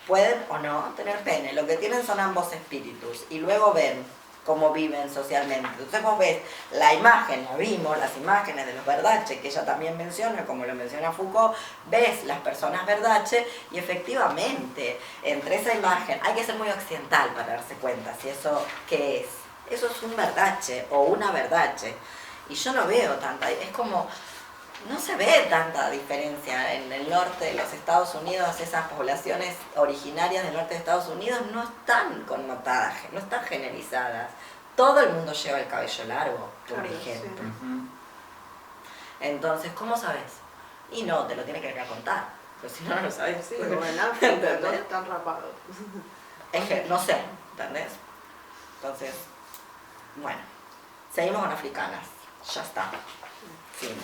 Speaker 1: pueden o no tener pene. Lo que tienen son ambos espíritus. Y luego ven cómo viven socialmente. Entonces vos ves la imagen, la vimos, las imágenes de los verdache, que ella también menciona, como lo menciona Foucault, ves las personas verdache y efectivamente, entre esa imagen, hay que ser muy occidental para darse cuenta si eso qué es. Eso es un verdache o una verdache. Y yo no veo tanta, es como, no se ve tanta diferencia en el norte de los Estados Unidos, esas poblaciones originarias del norte de Estados Unidos no están connotadas, no están generalizadas. Todo el mundo lleva el cabello largo, por
Speaker 4: Claro,
Speaker 1: ejemplo.
Speaker 3: Ujú.
Speaker 1: Entonces, ¿cómo sabes? Y no, te lo tiene que contar, pero si no, no lo sabes.
Speaker 4: Sí, o en África, todos están rapados.
Speaker 1: Es que, no sé, ¿entendés? Entonces, bueno, seguimos con africanas. Ya está. Fin.